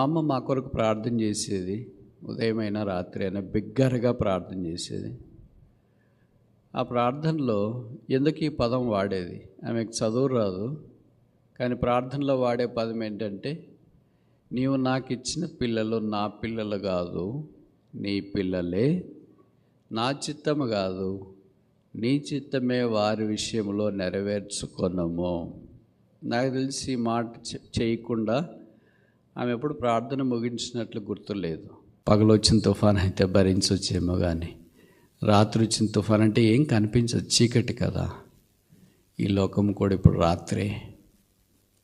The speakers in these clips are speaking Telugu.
మా అమ్మ మా కొరకు ప్రార్థన చేసేది. ఉదయమైనా రాత్రి అయినా బిగ్గరగా ప్రార్థన చేసేది. ఆ ప్రార్థనలో ఎందుకు ఈ పదం వాడేది? ఆమెకు చదువు రాదు, కానీ ప్రార్థనలో వాడే పదం ఏంటంటే, నీవు నాకు ఇచ్చిన పిల్లలు నా పిల్లలు కాదు, నీ పిల్లలే. నా చిత్తము కాదు, నీ చిత్తమే వారి విషయంలో నెరవేర్చుకొనము. నాకు తెలిసి ఈ మాట చేయకుండా ఆమె ఎప్పుడు ప్రార్థన ముగించినట్లు గుర్తులేదు. పగలు వచ్చిన తుఫాన్ అయితే భరించవచ్చేమో, కానీ రాత్రి వచ్చిన తుఫాన్ అంటే ఏం కనిపించదు, చీకటి కదా. ఈ లోకం కూడా ఇప్పుడు రాత్రే,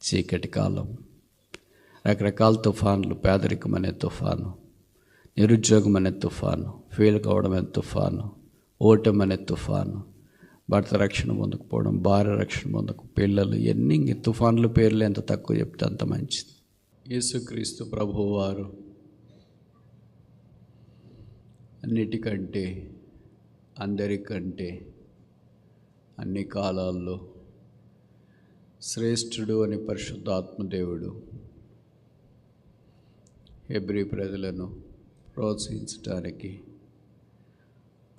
చీకటి కాలం. రకరకాల తుఫాన్లు, పేదరికం అనే తుఫాను, నిరుద్యోగం అనే తుఫాను, ఫెయిల్ కావడం అనే తుఫాను, ఓటమి అనే తుఫాను, భర్త రక్షణ పొందకపోవడం, భార్య రక్షణ పొందక, పిల్లలు, ఎన్ని తుఫాన్ల పేర్లు ఎంత తక్కువ చెప్తే అంత మంచిది. యేసుక్రీస్తు ప్రభువు వారు అన్నిటికంటే, అందరికంటే, అన్ని కాలాల్లో శ్రేష్ఠుడు అని పరిశుద్ధాత్మదేవుడు హెబ్రీ ప్రజలను ప్రోత్సహించడానికి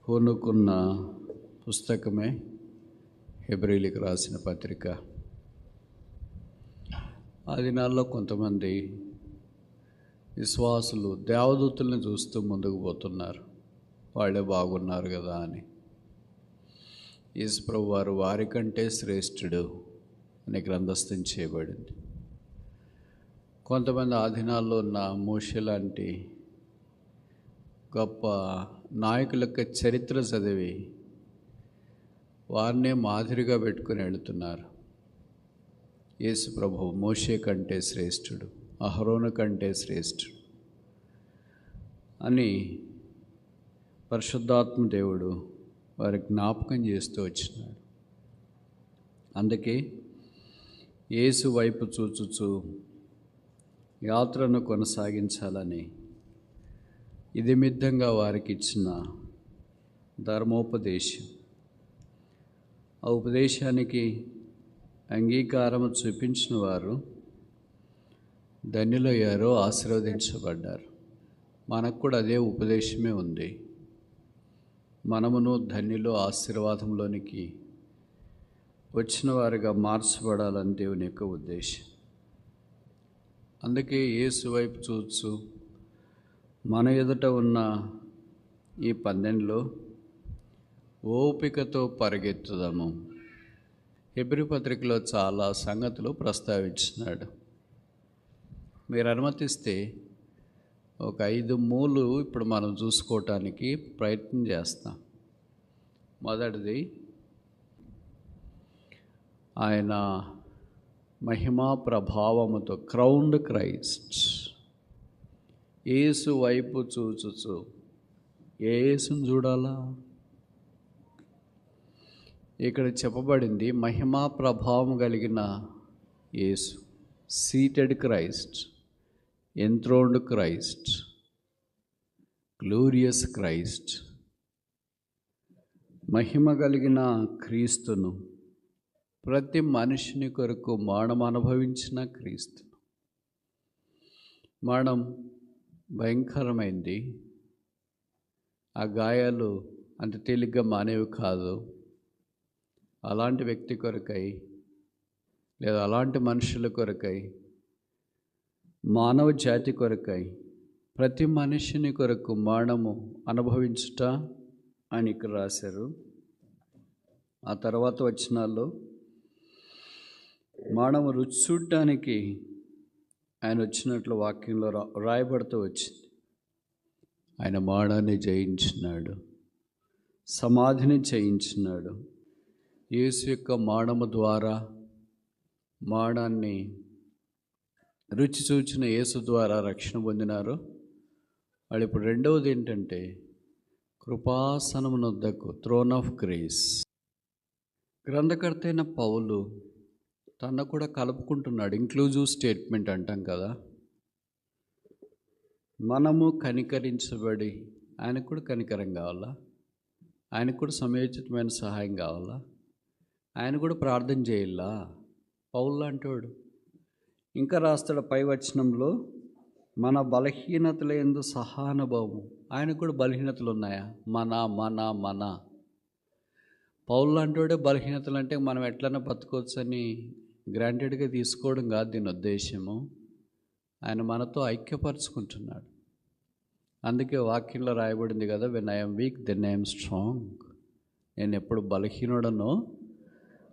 పూనుకున్న పుస్తకమే హెబ్రీలకు రాసిన పత్రిక. ఆ దినాల్లో కొంతమంది విశ్వాసులు దేవదూతుల్ని చూస్తూ ముందుకు పోతున్నారు, వాళ్ళే బాగున్నారు కదా అని. యేసుప్రభు వారు వారికంటే శ్రేష్ఠుడు అని గ్రంథస్థం చేయబడింది. కొంతమంది ఆ దినాల్లో ఉన్న మోషే లాంటి గొప్ప నాయకుల యొక్క చరిత్ర చదివి వారినే మాదిరిగా పెట్టుకుని వెళుతున్నారు. యేసు ప్రభువు మోషే కంటే శ్రేష్ఠుడు, అహరోను కంటే శ్రేష్ఠుడు అని పరిశుద్ధాత్మ దేవుడు వారి జ్ఞాపకం చేస్తూ వచ్చినాడు. అందుకే యేసు వైపు చూచుచూ యాత్రను కొనసాగించాలని ఇది మిద్దంగా వారికి ఇచ్చిన ధర్మోపదేశం. ఆ ఉపదేశానికి అంగీకారం చూపించిన వారు ధన్యులయ్యారో, ఆశీర్వదించబడ్డారు. మనకు కూడా అదే ఉపదేశమే ఉంది. మనమును ధన్యులు, ఆశీర్వాదంలోనికి వచ్చిన వారిగా మార్చబడాలని దేవుని యొక్క ఉద్దేశం. అందుకే యేసు వైపు చూస్తూ మన ఎదుట ఉన్న ఈ పందెంలో ఓపికతో పరిగెత్తుదాము. హెబ్రీ పత్రికలో చాలా సంగతులు ప్రస్తావించినాడు. మీరు అనుమతిస్తే ఒక 5 మూలు ఇప్పుడు మనం చూసుకోవటానికి ప్రయత్నం చేస్తాం. మొదటిది, ఆయన మహిమా ప్రభావముతో క్రౌన్డ్ క్రైస్ట్. యేసు వైపు చూచుచు యేసును చూడాలా? ఇక్కడ చెప్పబడింది మహిమా ప్రభావం కలిగిన Yesu, seated Christ, enthroned Christ, glorious Christ. మహిమ కలిగిన క్రీస్తును, ప్రతి మనిషిని కొరకు మరణం అనుభవించిన క్రీస్తు. మరణం భయంకరమైంది. ఆ గాయాలు అంత తేలిగ్గా మానేవి కాదు. అలాంటి వ్యక్తి కొరకై, లేదా అలాంటి మనుషుల కొరకై, మానవ జాతి కొరకై, ప్రతి మనిషిని కొరకు మరణము అనుభవించుట అని ఇక్కడ రాశారు. ఆ తర్వాత వచనాల్లో మరణము రుచి చూడటానికి ఆయన వచ్చినట్లు వాక్యంలో రాయబడుతూ వచ్చింది. ఆయన మరణాన్ని జయించినాడు, సమాధిని జయించినాడు. యేసు యొక్క మరణము ద్వారా, మరణాన్ని రుచి చూచిన యేసు ద్వారా రక్షణ పొందినారు వాళ్ళు. ఇప్పుడు రెండవది ఏంటంటే, కృపాసనమునొద్దకు, థ్రోన్ ఆఫ్ గ్రేస్. గ్రంథకర్త అయిన పౌలు తను కూడా కలుపుకుంటున్నాడు. ఇంక్లూజివ్ స్టేట్మెంట్ అంటాం కదా. మనము కనికరించబడి, ఆయనకు కూడా కనికరం కావాలా, ఆయనకు కూడా సమయోచితమైన సహాయం కావాలా, ఆయన కూడా ప్రార్థన చేయాలా. పౌలు లాంటివాడు ఇంకా రాస్తాడు పై వచనంలో, మన బలహీనతల యందు సహానుభవము. ఆయనకు కూడా బలహీనతలు ఉన్నాయా? మన పౌలు లాంటివాడే బలహీనతలు అంటే మనం ఎట్లన్నా బతకొచ్చు అని గ్రాంటెడ్గా తీసుకోవడం కాదు దీని ఉద్దేశము. ఆయన మనతో ఐక్యపరుచుకుంటున్నాడు. అందుకే వాక్యంలో రాయబడింది కదా, when I'm weak then I'm strong. నేను ఎప్పుడు బలహీనుడనో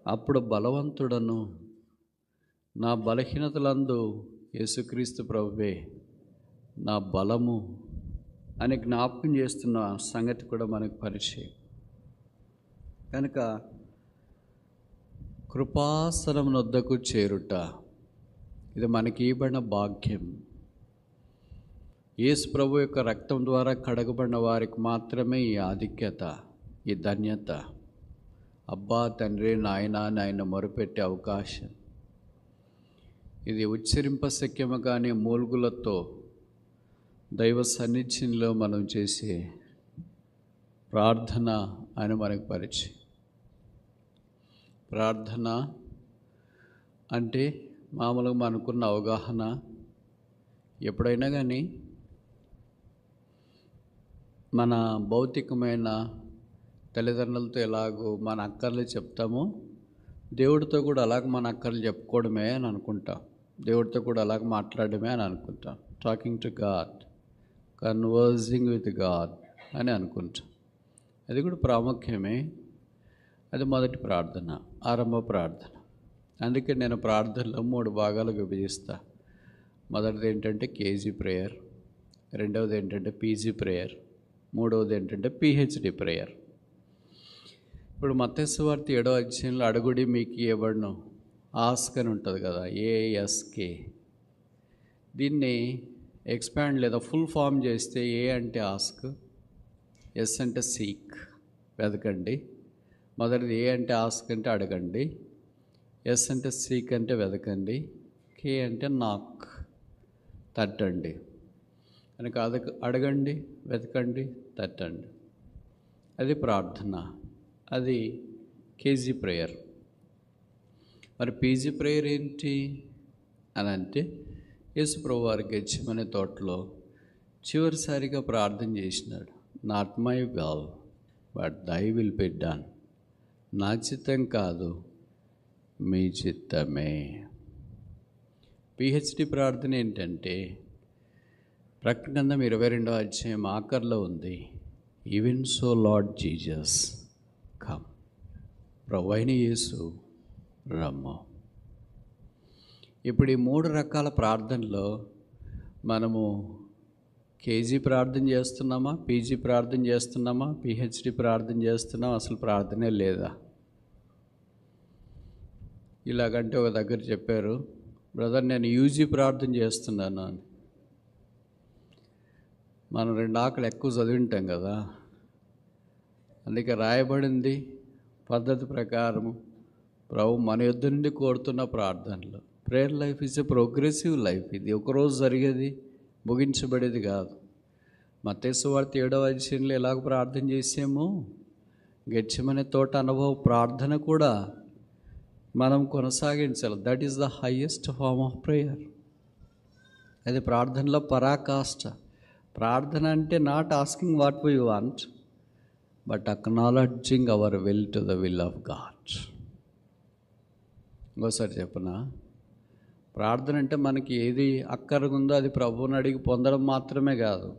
అప్పుడు బలవంతుడను. నా బలహీనతలందు యేసుక్రీస్తు ప్రభువే నా బలము అని జ్ఞాపకం చేస్తున్న సంగతి కూడా మనకు పరిచయం. కనుక కృపాసనం నొద్దకు చేరుట ఇది మనకి ఇవ్వబడిన భాగ్యం. యేసు ప్రభు యొక్క రక్తం ద్వారా కడగబడిన వారికి మాత్రమే ఈ ఆధిక్యత, ఈ ధన్యత. అబ్బా తండ్రి నాయన నాయన మొరపెట్టే అవకాశం. ఇది ఉచ్చరింపశక్యము కానీ మూల్గులతో దైవ సన్నిధిలో మనం చేసే ప్రార్థన అని మనకు పరిచయం. ప్రార్థన అంటే మామూలుగా మనకున్న అవగాహన, ఎప్పుడైనా కానీ మన భౌతికమైన తల్లిదండ్రులతో ఎలాగో మన అక్కర్లు చెప్తామో దేవుడితో కూడా అలాగ మన అక్కర్లు చెప్పుకోవడమే అని అనుకుంటాం. దేవుడితో కూడా అలాగ మాట్లాడడమే అని అనుకుంటాం. Talking to God, conversing with God అని అనుకుంటాం. అది కూడా ప్రాముఖ్యమే. అది మొదటి ప్రార్థన, ఆరంభ ప్రార్థన. అందుకే నేను ప్రార్థనలో 3 భాగాలుగా విభజిస్తా. మొదటిది ఏంటంటే కేజీ ప్రేయర్, రెండవది ఏంటంటే పీజీ ప్రేయర్, మూడవది ఏంటంటే పిహెచ్డి ప్రేయర్. ఇప్పుడు మత్తయి సువార్త 7వ అధ్యాయంలో అడుగుడి మీకు ఇవ్వబడును, ఆస్క్ అని ఉంటుంది కదా, ఏఎస్కే. దీన్ని ఎక్స్పాండ్ లేదా ఫుల్ ఫామ్ చేస్తే ఏ అంటే ఆస్క్, ఎస్ అంటే సీక్ వెతకండి. మొదటిది ఏ అంటే ఆస్క్ అంటే అడగండి, ఎస్ అంటే సీక్ అంటే వెతకండి, కే అంటే నాక్ తట్టండి. కనుక అడగండి, వెతకండి, తట్టండి. అది ప్రార్థన, అది కేజీ ప్రేయర్. మరి పీజీ ప్రేయర్ ఏంటి అని అంటే, యేసు ప్రభు వారి గెత్సేమనే తోటలో చివరిసారిగా ప్రార్థన చేసినాడు. నాట్ మై విల్ బట్ దై విల్ బి డన్. నా చిత్తం కాదు మీ చిత్తమే. పిహెచ్డి ప్రార్థన ఏంటంటే ప్రకటన గ్రంథం 22వ అధ్యాయం ఆఖరిలో ఉంది. Even so lord Jesus come. ప్రభువైన యేసు రమ్ము. ఇప్పుడు ఈ 3 రకాల ప్రార్థనలో మనము కేజీ ప్రార్థన చేస్తున్నామా, పీజీ ప్రార్థన చేస్తున్నామా, పిహెచ్డి ప్రార్థన చేస్తున్నామా, అసలు ప్రార్థనే లేదా? ఇలాగంటే ఒక దగ్గర చెప్పారు, బ్రదర్ నేను యూజీ ప్రార్థన చేస్తున్నాను అని. మనం 2 ఆకులు ఎక్కువ చదివింటాం కదా, అందుకే రాయబడింది పద్ధతి ప్రకారము ప్రభు మన యొద్ద నుండి కోరుతున్న ప్రార్థనలు. Prayer life is a progressive life. ఇది ఒకరోజు జరిగేది, ముగించబడేది కాదు. మత్తయి సువార్త 7వ అధ్యాయంలో ఎలాగ ప్రార్థన చేసామో గెత్సేమనే తోట అనుభవ ప్రార్థన కూడా మనం కొనసాగించాలి. That is the highest form of prayer. అది ప్రార్థనలో పరాకాష్ట. ప్రార్థన అంటే not asking what we want but acknowledging our will to the will of God. ఇంకోసారి చెప్పనా, ప్రార్థన అంటే మనకి ఏది అక్కరగా ఉందో అది ప్రభువుని అడిగి పొందడం మాత్రమే కాదు,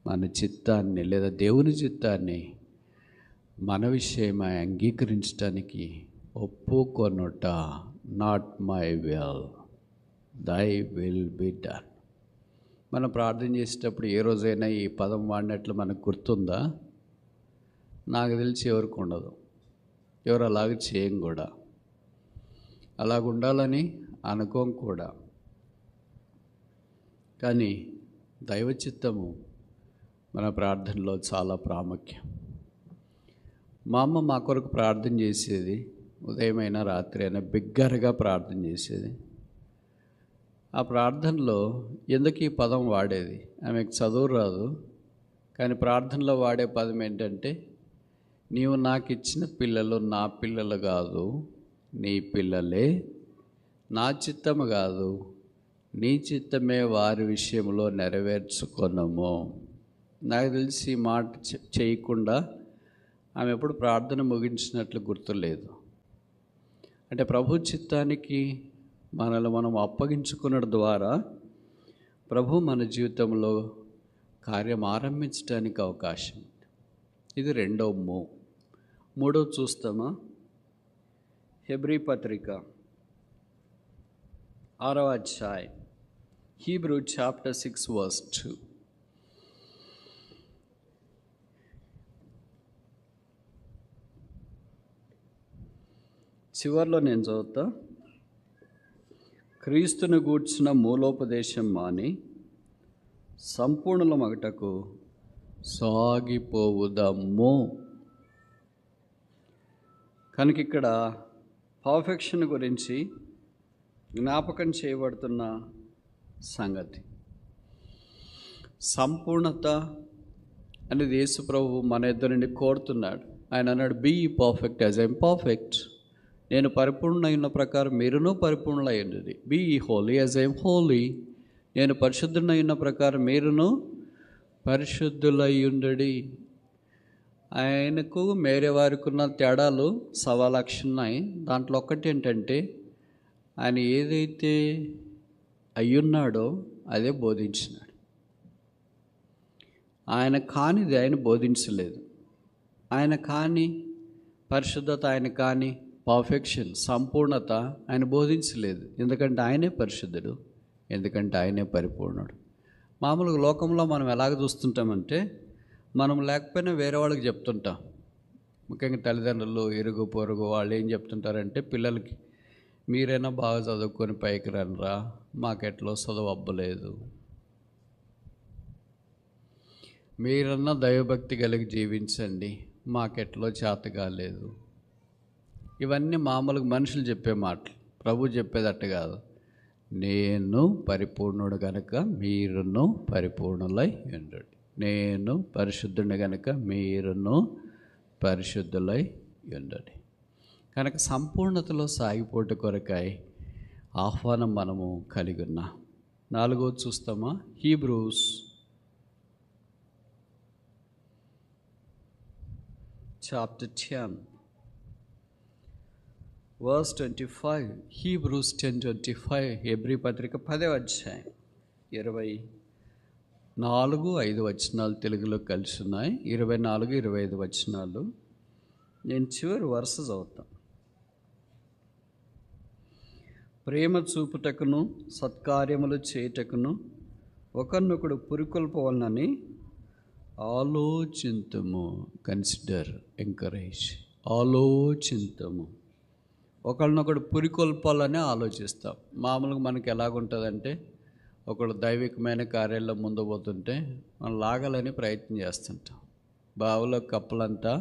మన చిత్తాన్ని లేదా దేవుని చిత్తాన్ని మన విషయమై అంగీకరించడానికి ఒప్పుకొనుట. Not my will thy will be done. మనం ప్రార్థన చేసేటప్పుడు ఏ రోజైనా ఈ పదం వాడినట్లు మనకు గుర్తుందా? నాకు తెలిసి ఎవరికి ఉండదు, ఎవరు అలాగ చేయం కూడా, అలాగ ఉండాలని అనుకోం కూడా. కానీ దైవ చిత్తము మన ప్రార్థనలో చాలా ప్రాముఖ్యం. మా అమ్మ మా కొరకు ప్రార్థన చేసేది, ఉదయమైనా రాత్రి అయినా బిగ్గరగా ప్రార్థన చేసేది. ఆ ప్రార్థనలో ఎందుకు ఈ పదం వాడేది? ఆమెకు చదువు రాదు, కానీ ప్రార్థనలో వాడే పదం ఏంటంటే, నీవు నాకు ఇచ్చిన పిల్లలు నా పిల్లలు కాదు, నీ పిల్లలే, నా చిత్తము కాదు నీ చిత్తమే వారి విషయంలో నెరవేర్చుకొనము. నాకు తెలిసి ఈ మాట చేయకుండా ఆమె ఎప్పుడు ప్రార్థన ముగించినట్లు గుర్తులేదు. అంటే ప్రభు చిత్తానికి మనల్ని మనం అప్పగించుకున్నడం ద్వారా ప్రభు మన జీవితంలో కార్యం ఆరంభించడానికి అవకాశం ఉంది. ఇది రెండవ మూడో చూస్తామా? హెబ్రీ పత్రిక 6వ అధ్యాయం, హీబ్రూ చాప్టర్ 6 verse 2. చివరిలో నేను చదువుతా. క్రీస్తుని గూర్చిన మూలోపదేశం మాని సంపూర్ణుల మగటకు సాగిపోవుదమ్ము. కనుక ఇక్కడ పర్ఫెక్షన్ గురించి జ్ఞాపకం చేయబడుతున్న సంగతి. సంపూర్ణత అనేది యేసు ప్రభు మన ఇద్దరి నుండి కోరుతున్నాడు. ఆయన అన్నాడు, be perfect as I am perfect. నేను పరిపూర్ణమైన ప్రకారం మీరును పరిపూర్ణులయ్యుండుడి. Be holy as I am holy. నేను పరిశుద్ధులైన ప్రకారం మీరును పరిశుద్ధులయ్యుండుడి. ఆయనకు మేరే వారికి ఉన్న తేడాలు 1,00,000 ఉన్నాయి. దాంట్లో ఒక్కటి ఏంటంటే, ఆయన ఏదైతే అయ్యున్నాడో అదే బోధించినాడు. ఆయన కానిది ఆయన బోధించలేదు. ఆయన కాని పరిశుద్ధత, ఆయన కాని పర్ఫెక్షన్, సంపూర్ణత ఆయన బోధించలేదు. ఎందుకంటే ఆయనే పరిశుద్ధుడు, ఎందుకంటే ఆయనే పరిపూర్ణుడు. మామూలుగా లోకంలో మనం ఎలాగ చూస్తుంటామంటే, మనం లేకపోయినా వేరే వాళ్ళకి చెప్తుంటాం. ముఖ్యంగా తల్లిదండ్రులు, ఇరుగు పొరుగు వాళ్ళు ఏం చెప్తుంటారంటే పిల్లలకి, మీరైనా బాగా చదువుకొని పైకి రండిరా, మాకెట్లో చదువు అబ్బలేదు, మీరన్నా దైవభక్తి కలిగి జీవించండి, మాకెట్లో చేత కాలేదు. ఇవన్నీ మామూలుగా మనుషులు చెప్పే మాటలు. ప్రభు చెప్పేదట్టు కాదు. నేను పరిపూర్ణుడు కనుక మీరును పరిపూర్ణులై ఉండండి. నేను పరిశుద్ధుని కనుక మీరును పరిశుద్ధులై ఉండండి. కనుక సంపూర్ణతలో సాగిపోటు కొరకై ఆహ్వానం మనము కలిగి ఉన్నాం. 4వ చూస్తామా? Hebrews chapter 10 verse 25. హీబ్రూస్ 10:25. హెబ్రీ పత్రిక 10వ అధ్యాయం 24-5 వచనాలు తెలుగులో కలిసి ఉన్నాయి. 24-25 వచనాలు. నేను చివరి వరుస చదువుతాను. ప్రేమ చూపుటకును సత్కార్యములు చేయుటకును ఒకరినొకడు పురికొల్పవలనని ఆలోచింతుము. Consider, encourage. ఆలోచింతుము. ఒకరినొకడు పురికొల్పాలని ఆలోచిస్తాం. మామూలుగా మనకి ఎలాగుంటుందంటే, ఒకడు దైవికమైన కార్యాల్లో ముందు పోతుంటే మనం లాగాలని ప్రయత్నం చేస్తుంటాం. బావిలో కప్పలంతా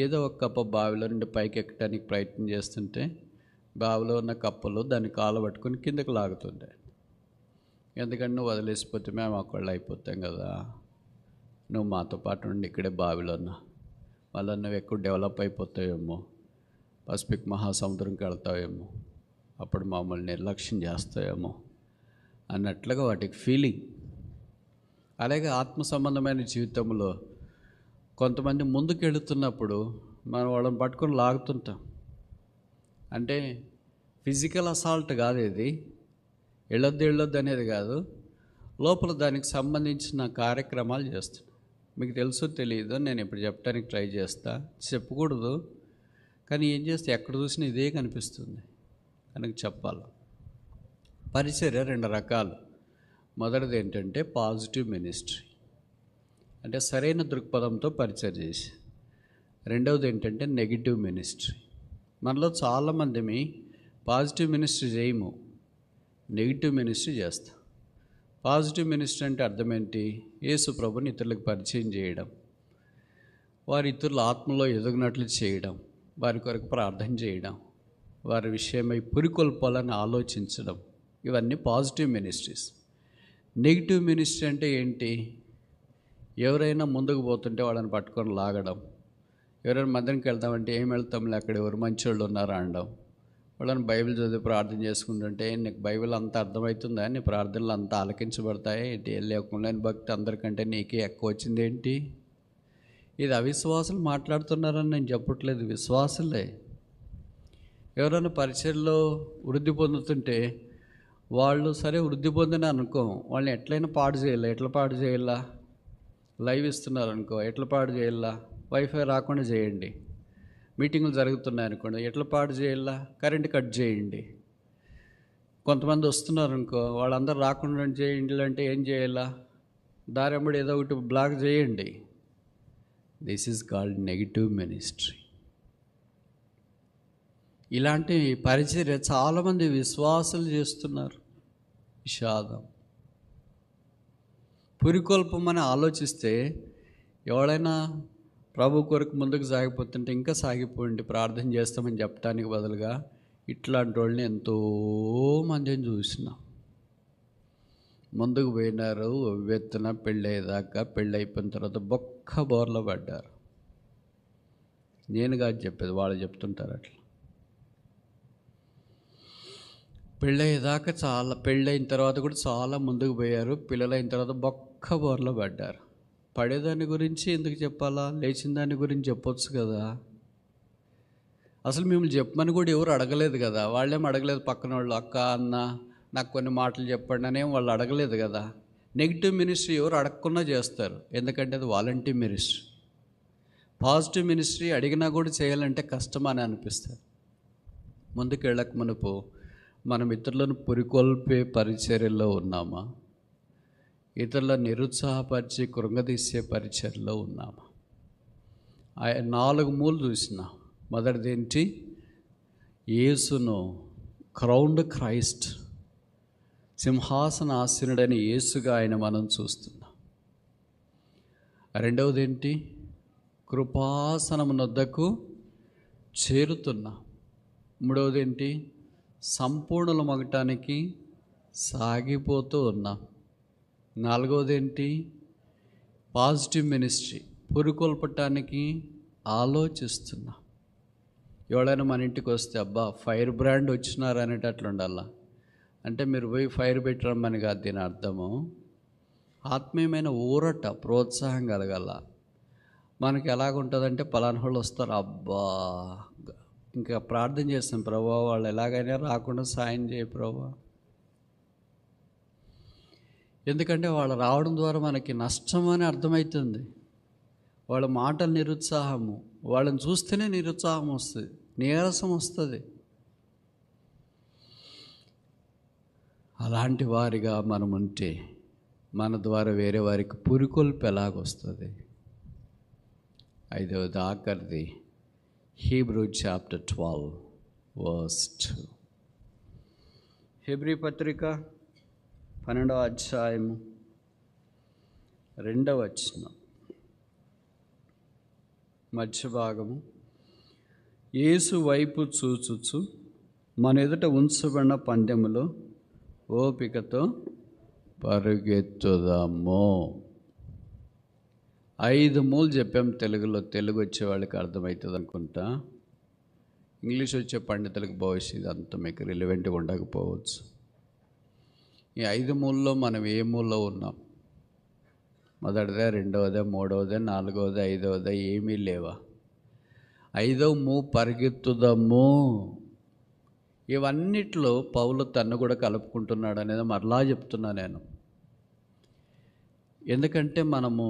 ఏదో ఒక కప్ప బావిలో నుండి పైకి ఎక్కడానికి ప్రయత్నం చేస్తుంటే బావిలో ఉన్న కప్పలు దాన్ని కాలు పట్టుకొని కిందకు లాగుతుంటాయి. ఎందుకంటే నువ్వు వదిలేసిపోతే మేము ఒకళ్ళు అయిపోతాం కదా, నువ్వు మాతో పాటు ఉండి ఇక్కడే బావిలో ఉన్నా, మళ్ళీ నువ్వు ఎక్కువ డెవలప్ అయిపోతావేమో, పసిఫిక్ మహాసముద్రంకి వెళ్తావేమో, అప్పుడు మమ్మల్ని నిర్లక్ష్యం చేస్తావేమో అన్నట్లుగా వాటికి ఫీలింగ్. అలాగే ఆత్మ సంబంధమైన జీవితంలో కొంతమంది ముందుకు వెళుతున్నప్పుడు మనం వాళ్ళని పట్టుకొని లాగుతుంటాం. అంటే ఫిజికల్ అసాల్ట్ కాదు ఇది, వెళ్ళొద్దు అనేది కాదు, లోపల దానికి సంబంధించిన కార్యక్రమాలు చేస్తున్నాం. మీకు తెలుసో తెలియదు, నేను ఇప్పుడు చెప్పడానికి ట్రై చేస్తా, చెప్పకూడదు కానీ ఏం చేస్తే ఎక్కడ చూసినా ఇదే కనిపిస్తుంది కనుక చెప్పాలి. పరిచర్య 2 రకాలు. మొదటిది ఏంటంటే పాజిటివ్ మినిస్ట్రీ, అంటే సరైన దృక్పథంతో పరిచర్య చేసి. రెండవది ఏంటంటే నెగిటివ్ మినిస్ట్రీ. మనలో చాలామంది పాజిటివ్ మినిస్ట్రీ చేయము, నెగిటివ్ మినిస్ట్రీ చేస్తాం. పాజిటివ్ మినిస్ట్రీ అంటే అర్థం ఏంటి? యేసు ప్రభుని ఇతరులకు పరిచయం చేయడం, వారి ఇతరుల ఆత్మలో ఎదుగునట్లు చేయడం, వారి కొరకు ప్రార్థన చేయడం, వారి విషయమై పురికొల్పాలని ఆలోచించడం, ఇవన్నీ పాజిటివ్ మినిస్ట్రీస్. నెగిటివ్ మినిస్ట్రీ అంటే ఏంటి? ఎవరైనా ముందుకు పోతుంటే వాళ్ళని పట్టుకొని లాగడం, ఎవరైనా మందిరికి వెళ్దామంటే ఏం వెళ్తాంలే అక్కడ ఎవరు మంచి వాళ్ళు ఉన్నారా అనడం, వాళ్ళని బైబిల్ చదివి ప్రార్థన చేసుకుంటుంటే, నీకు బైబిల్ అంత అర్థమవుతుందా, నీ ప్రార్థనలు అంత ఆలకించబడతాయి ఏంటి, లేకుండా భక్తి అందరికంటే నీకే ఎక్కువ వచ్చింది ఏంటి? ఇది అవిశ్వాసులు మాట్లాడుతున్నారని నేను చెప్పట్లేదు, విశ్వాసులే. ఎవరైనా పరిచయంలో వృద్ధి పొందుతుంటే వాళ్ళు సరే వృద్ధి పొందిన అనుకో, వాళ్ళని ఎట్లయినా పాడు చేయాలి. ఎట్లా పాడు చేయాలా? లైవ్ ఇస్తున్నారు అనుకో, ఎట్లా పాడు చేయాలా? వైఫై రాకుండా చేయండి. మీటింగులు జరుగుతున్నాయి అనుకోండి, ఎట్లా పాడు చేయాలా? కరెంట్ కట్ చేయండి. కొంతమంది వస్తున్నారు అనుకో, వాళ్ళందరూ రాకుండా చేయండి అంటే ఏం చేయాలా? దారెంబడి ఏదో ఒకటి బ్లాక్ చేయండి. This is called negative ministry. ఇలాంటి పరిచర్య చాలామంది విశ్వాసులు చేస్తున్నారు. విషాదం. పురికొల్పమని ఆలోచిస్తే ఎవడైనా ప్రభు కొరకు ముందుకు సాగిపోతుంటే ఇంకా సాగిపోండి, ప్రార్థన చేస్తామని చెప్పడానికి బదులుగా ఇట్లాంటి వాళ్ళని ఎంతోమందిని చూసినాం. ముందుకు పోయినారు, వెత్తున పెళ్ళయ్యేదాకా, పెళ్ళి అయిపోయిన తర్వాత బొక్క బోర్లో పడ్డారు. నేను కాదు చెప్పేది, వాళ్ళు చెప్తుంటారు అట్లా. పెళ్ళయ్యేదాకా చాలా, పెళ్ళైన తర్వాత కూడా చాలా ముందుకు పోయారు, పిల్లలైన తర్వాత బొక్క బోర్లో పడ్డారు. పడేదాని గురించి ఎందుకు చెప్పాలా? లేచిన దాని గురించి చెప్పొచ్చు కదా. అసలు మిమ్మల్ని చెప్పమని కూడా ఎవరు అడగలేదు కదా. వాళ్ళేం అడగలేదు, పక్కన వాళ్ళు అక్క అన్న నాకు కొన్ని మాటలు చెప్పండి అనేం వాళ్ళు అడగలేదు కదా. నెగిటివ్ మినిస్ట్రీ ఎవరు అడగకుండా చేస్తారు, ఎందుకంటే అది వాలంటీర్ మినిస్ట్రీ. పాజిటివ్ మినిస్ట్రీ అడిగినా కూడా చేయాలంటే కష్టమని అనిపిస్తుంది. ముందుకు వెళ్ళక మునుపు మనం ఇతరులను పురికొల్పే పరిచర్యలో ఉన్నామా, ఇతరుల నిరుత్సాహపరిచి కృంగదీసే పరిచర్యలో ఉన్నామా? 4 మూలు చూసిన. మొదటిది ఏంటి? యేసును, క్రౌన్డ్ క్రైస్ట్, సింహాసన ఆసీనుడైన యేసుగా ఆయన మనం చూస్తున్నాం. రెండవది ఏంటి? కృపాసనమునొద్దకు చేరుతున్నాం. మూడవది ఏంటి? సంపూర్ణులమగటానికి సాగిపోతూ ఉన్నాం. నాలుగవది ఏంటి? పాజిటివ్ మినిస్ట్రీ, పురికొల్పటానికి ఆలోచిస్తున్నాం. ఎవడైనా మన ఇంటికి వస్తే అబ్బా ఫైర్ బ్రాండ్ వచ్చినారు అనేటట్లు ఉండాలా. అంటే మీరు పోయి ఫైర్ పెట్టరమ్మని కాదు దీని అర్థము. ఆత్మీయమైన ఊరట, ప్రోత్సాహం కలగాల. మనకి ఎలాగుంటుందంటే పలానా వాళ్ళు వస్తారు, అబ్బా ఇంకా ప్రార్థన చేస్తాం, ప్రభా వాళ్ళు ఎలాగైనా రాకుండా సాయం చేయ ప్రభా. ఎందుకంటే వాళ్ళు రావడం ద్వారా మనకి నష్టం అని అర్థమవుతుంది. వాళ్ళ మాటలు నిరుత్సాహము, వాళ్ళని చూస్తేనే నిరుత్సాహం వస్తుంది, నీరసం వస్తుంది. అలాంటి వారిగా మనం ఉంటే మన ద్వారా వేరే వారికి పురికొల్పు ఎలాగొస్తుంది? 5వది ఆఖరిది, హీబ్రూ చాప్టర్ 12 verse 2. హెబ్రీ పత్రిక 12వ అధ్యాయము 2వ వచనం మధ్య భాగము. యేసు వైపు చూచుచు మన ఎదుట ఉంచబడిన పందెములో ఓపికతో పరుగెత్తుదాము. 5 మూలు చెప్పాం తెలుగులో. తెలుగు వచ్చే వాళ్ళకి అర్థమవుతుంది అనుకుంటా. ఇంగ్లీష్ వచ్చే పండితులకు భవిష్యత్ ఇదంతా మీకు రిలవెంట్గా ఉండకపోవచ్చు. ఈ 5 మూలలో మనం ఏ మూలలో ఉన్నాం? మొదటిదే, రెండవదే, మూడవదే, 4వదే, 5వదే ఏమీ లేవా? 5వ మూ పరిగెత్తుదాము. ఇవన్నిట్లో పౌలు తన్ను కూడా కలుపుకుంటున్నాడు అనేది మరలా చెప్తున్నా నేను. ఎందుకంటే మనము